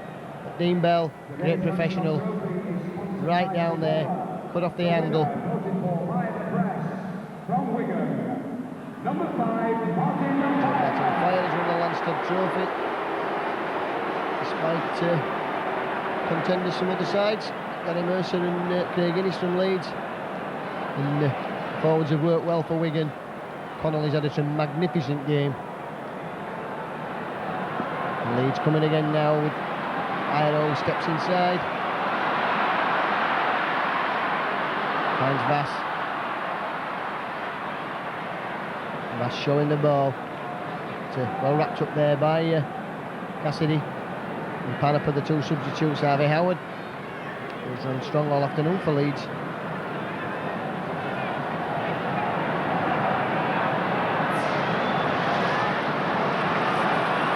But Dean Bell, great professional, right down there, cut off the angle. From Wigan, number 5, Martin The Fire has won the Landstead Trophy, despite contenders from other sides. Gary Mercer and Craig Innes from Leeds. And forwards have worked well for Wigan. Connolly's had a magnificent game. And Leeds coming again now with Iro steps inside. Finds Vass. Vass showing the ball. Well wrapped up there by Cassidy. And Panapa, the two substitutes, Harvey Howard, who's run strong all afternoon for Leeds.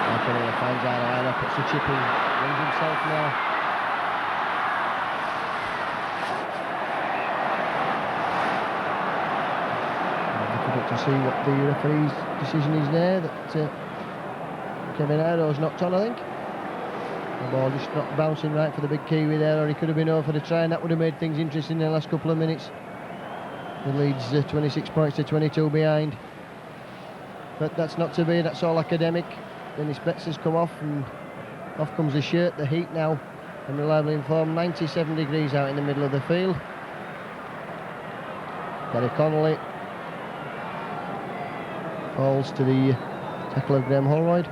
McInerney finds Arana, puts the chip in, wins himself now. Difficult to see what the referee's decision is there, that Kevin Arrow's knocked on, I think. The ball just not bouncing right for the big Kiwi there, or he could have been over for the try, and that would have made things interesting in the last couple of minutes. The Leeds 26 points to 22 behind. But that's not to be, that's all academic. Dennis Betts has come off, and off comes the shirt, the heat now. I'm reliably informed, 97 degrees out in the middle of the field. Gary Connolly falls to the tackle of Graham Holroyd.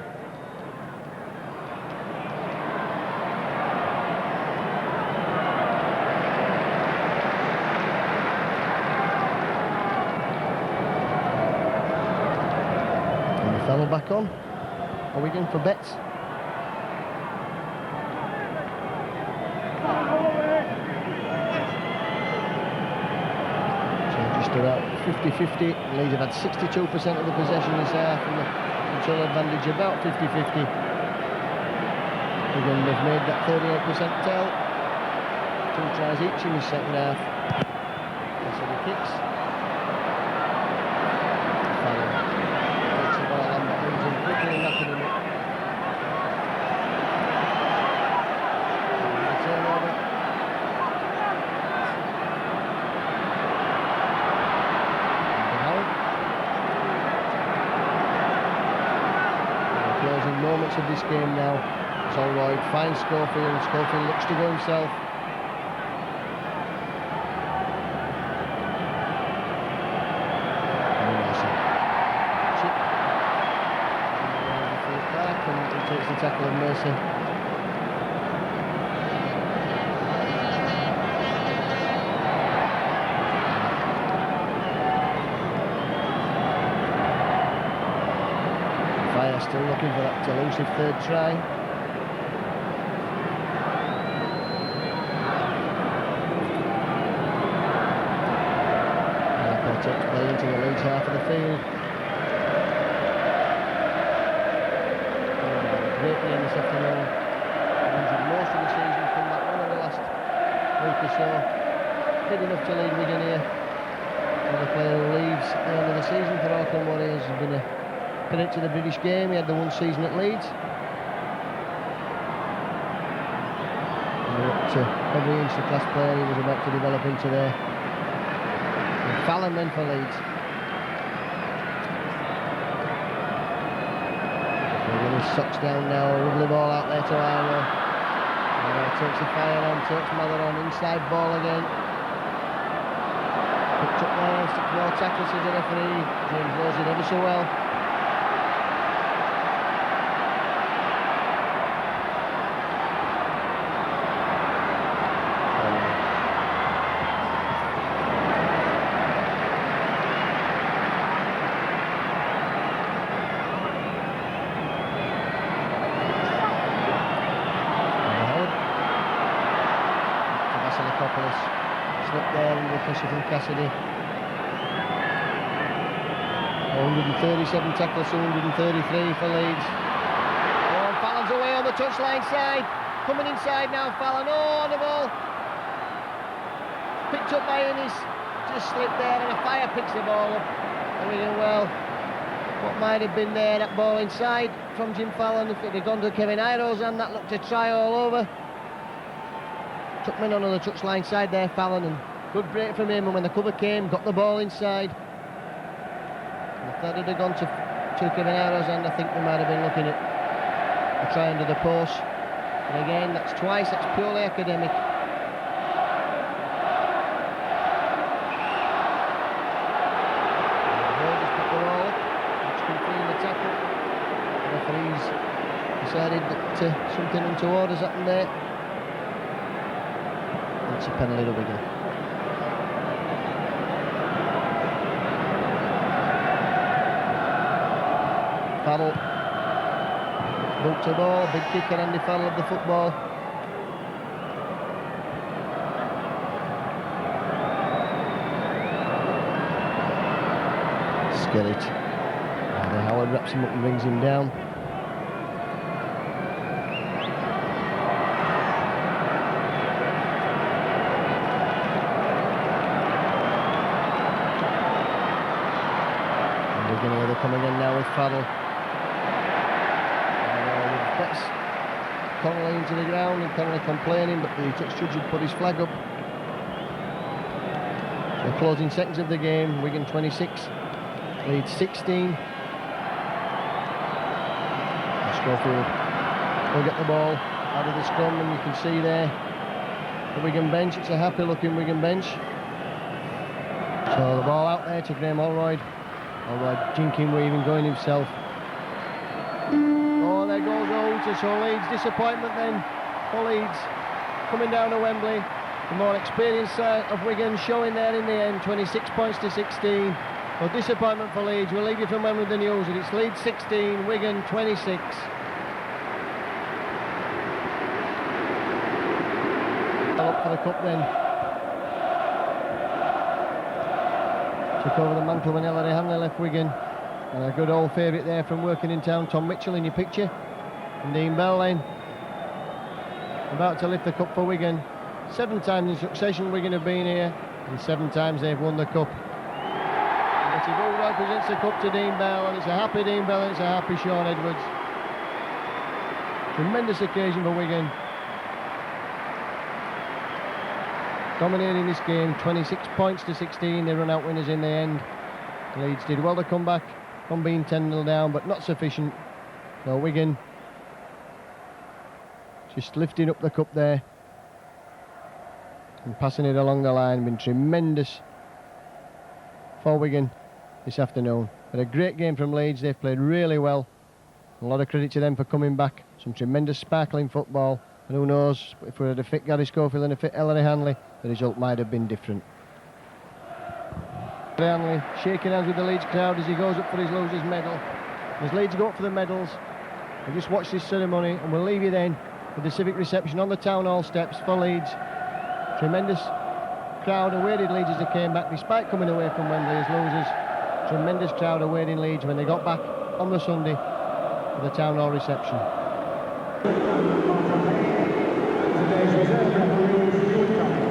And the fellow back on. Wigan for Betts. Just about 50-50. Leeds have had 62% of the possession this half, and the control advantage about 50-50. Wigan have made that 38% tell. 2 tries each in the second half. That's the kicks. Farrell takes the ball and moves in quickly and knocking him up. Turnover. Closing moments of this game now. Holroyd finds Schofield. Schofield looks to go himself. Chip. Back, and he takes the tackle of Mercer. Fire still looking for that elusive third try. Takes play into the Leeds half of the field. Great game this afternoon. Injured most of the season, come back one of the last week or so. Big enough to lead Wigan here. And the player who leaves at the end of the season for Auckland Warriors has been a credit to the British game. He had the one season at Leeds. And every inch the class player he was about to develop into there. Fallon then for Leeds. Really sucks down now, a lovely ball out there to Iro. Takes the fire on, takes Mather on, inside ball again. Picked up there, 6 more tackles to the referee. James Rose did ever so well. Slipped there under the pressure from Cassidy. 137 tackles to 133 for Leeds. Oh, and Fallon's away on the touchline side. Coming inside now, Fallon. Oh, on the ball. Picked up by Innes. Just slipped there, and a fire picks the ball up. Doing well. What might have been there, that ball inside from Jim Fallon. If it had gone to Kevin Iro's hand, that looked a try all over. Tuckman on the touchline side there, Fallon, and good break from him, and when the cover came, got the ball inside. And if that had gone to Kevin Iro's hand, I think we might have been looking at a try under the post. And again, that's twice, that's purely academic. The referees decided that something untoward has happened there. It's a penalty to Wigan. Farrell. Boot to ball, big kicker, Andy Farrell of the football. Skerritt. Howard wraps him up and brings him down. And we're going to come again now with Farrell. Gets Connolly into the ground and Connolly complaining, but the touch judge had put his flag up. So closing seconds of the game, Wigan 26, Leeds 16. Schofield will get the ball out of the scrum, and you can see there the Wigan bench. It's a happy looking Wigan bench. So the ball out there to Graham Holroyd. Holroyd jinking, weaving, going himself. Oh, there goes Rhodes. So Leeds disappointment then for Leeds coming down to Wembley. The more experienced side of Wigan showing there in the end, 26 points to 16. Well, disappointment for Leeds. We'll leave you from Wembley with the news that it's Leeds 16, Wigan 26. Up for the cup then. Took over the mantle when Ellery Hanley left Wigan. And a good old favourite there from working in town, Tom Mitchell in your picture. And Dean Bell then. About to lift the cup for Wigan. 7 times in succession Wigan have been here, and 7 times they've won the cup. Betty Bulldog presents the cup to Dean Bell, and it's a happy Dean Bell and it's a happy Sean Edwards. Tremendous occasion for Wigan. Dominating this game, 26 points to 16, they run out winners in the end. Leeds did well to come back from being 10-0 down, but not sufficient. So Wigan just lifting up the cup there and passing it along the line. Been tremendous for Wigan this afternoon. But a great game from Leeds. They've played really well. A lot of credit to them for coming back. Some tremendous sparkling football. And who knows, if we had a fit Gary Schofield and a fit Ellery Hanley, the result might have been different. Hanley shaking hands with the Leeds crowd as he goes up for his losers medal. As Leeds go up for the medals, and just watch this ceremony, and we'll leave you then with the civic reception on the town hall steps for Leeds. Tremendous crowd awaited Leeds as they came back, despite coming away from Wembley as losers. Tremendous crowd awaiting Leeds when they got back on the Sunday for the town hall reception. Today's reserve referee is Stuart Thomas.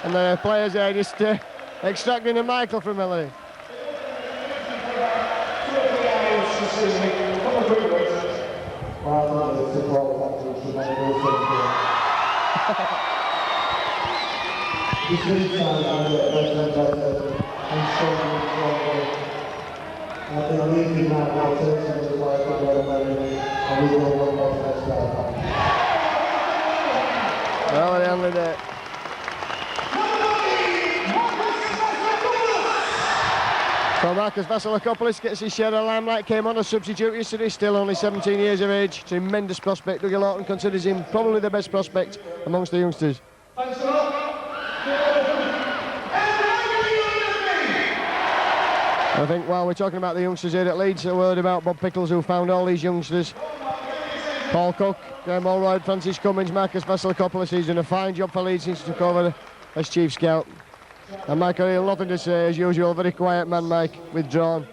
And the players there just extracting a Michael from Ellery. Ellery Hanley there. So Marcus Vasilakopoulos gets his share of limelight, came on as substitute yesterday, still only 17 years of age. Tremendous prospect. Dougie Lawton considers him probably the best prospect amongst the youngsters. I think while we're talking about the youngsters here at Leeds, a word about Bob Pickles, who found all these youngsters. Paul Cook, Graham Allroyd, Francis Cummins, Marcus Vasilakopoulos. He's done a fine job for Leeds since he took over as chief scout. And Mike O'Neill, nothing to say as usual, very quiet man, Mike, withdrawn.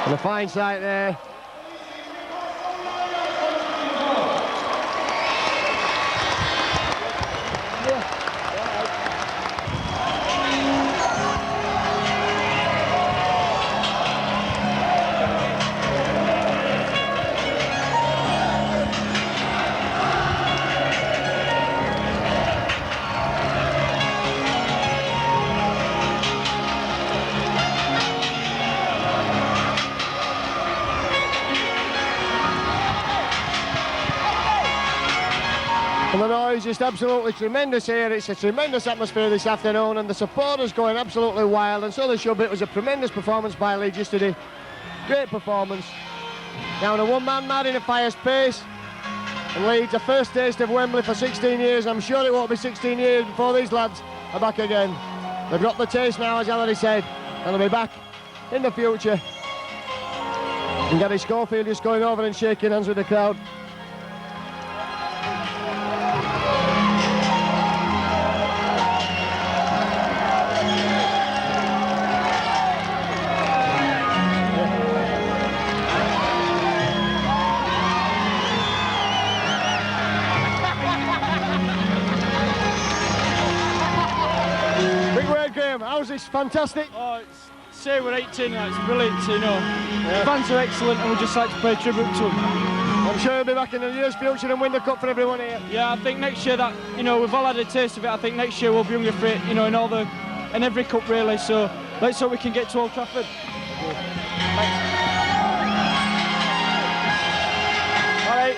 And a fine sight there. And the noise is absolutely tremendous here. It's a tremendous atmosphere this afternoon, and the supporters going absolutely wild, and so they should be. It was a tremendous performance by Leeds yesterday. Great performance. Now in a one-man mad in a fierce pace. And Leeds, a first taste of Wembley for 16 years. I'm sure it won't be 16 years before these lads are back again. They've got the taste now, as I already said, and they'll be back in the future. And Gary Schofield just going over and shaking hands with the crowd. How's this? Fantastic? Oh, say we're 18, it's brilliant, you know. Yeah. Fans are excellent and we just like to pay tribute to them. I'm sure he'll be back in the year's future and win the cup for everyone here. Yeah, I think next year that, you know, we've all had a taste of it. I think next year we'll be hungry for it, you know, in every cup really. So let's hope we can get to Old Trafford. Thanks. All right.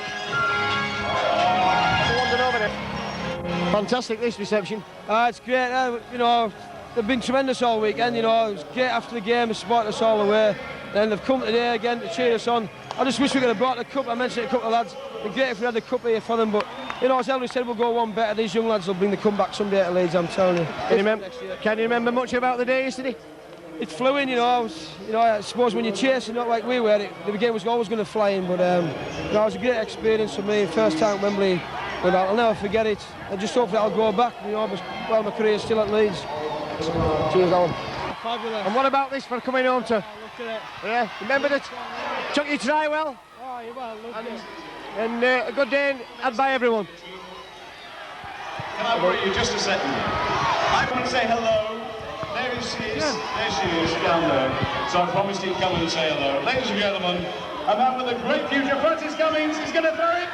Over there. Fantastic, this reception. It's great, you know. They've been tremendous all weekend, you know. It was great after the game, they supported us all the way. And they've come today again to cheer us on. I just wish we could have brought the cup. I mentioned it to a couple of lads. It'd be great if we had the cup here for them, but you know, as Elvis said, we'll go one better. These young lads will bring the comeback someday at Leeds, I'm telling you. Can you remember much about the day yesterday? It flew in, you know. I suppose when you're chasing, not like we were, the game was always going to fly in. But you know, it was a great experience for me. First time at Wembley, but I'll never forget it. I just hope that I'll go back. You know, while my career's still at Leeds. Cheers, Alan. Fabulous. And what about this for coming home to? Look at it. Yeah, remember that? Took your try well? Oh, you well, look at it. And a good day had by everyone. Can I worry you just a second? I want to say hello. There she is. Yeah. There she is, down there. So I promised he'd come and say hello. Ladies and gentlemen, a man with a great future, Francis Cummins, is going to throw it.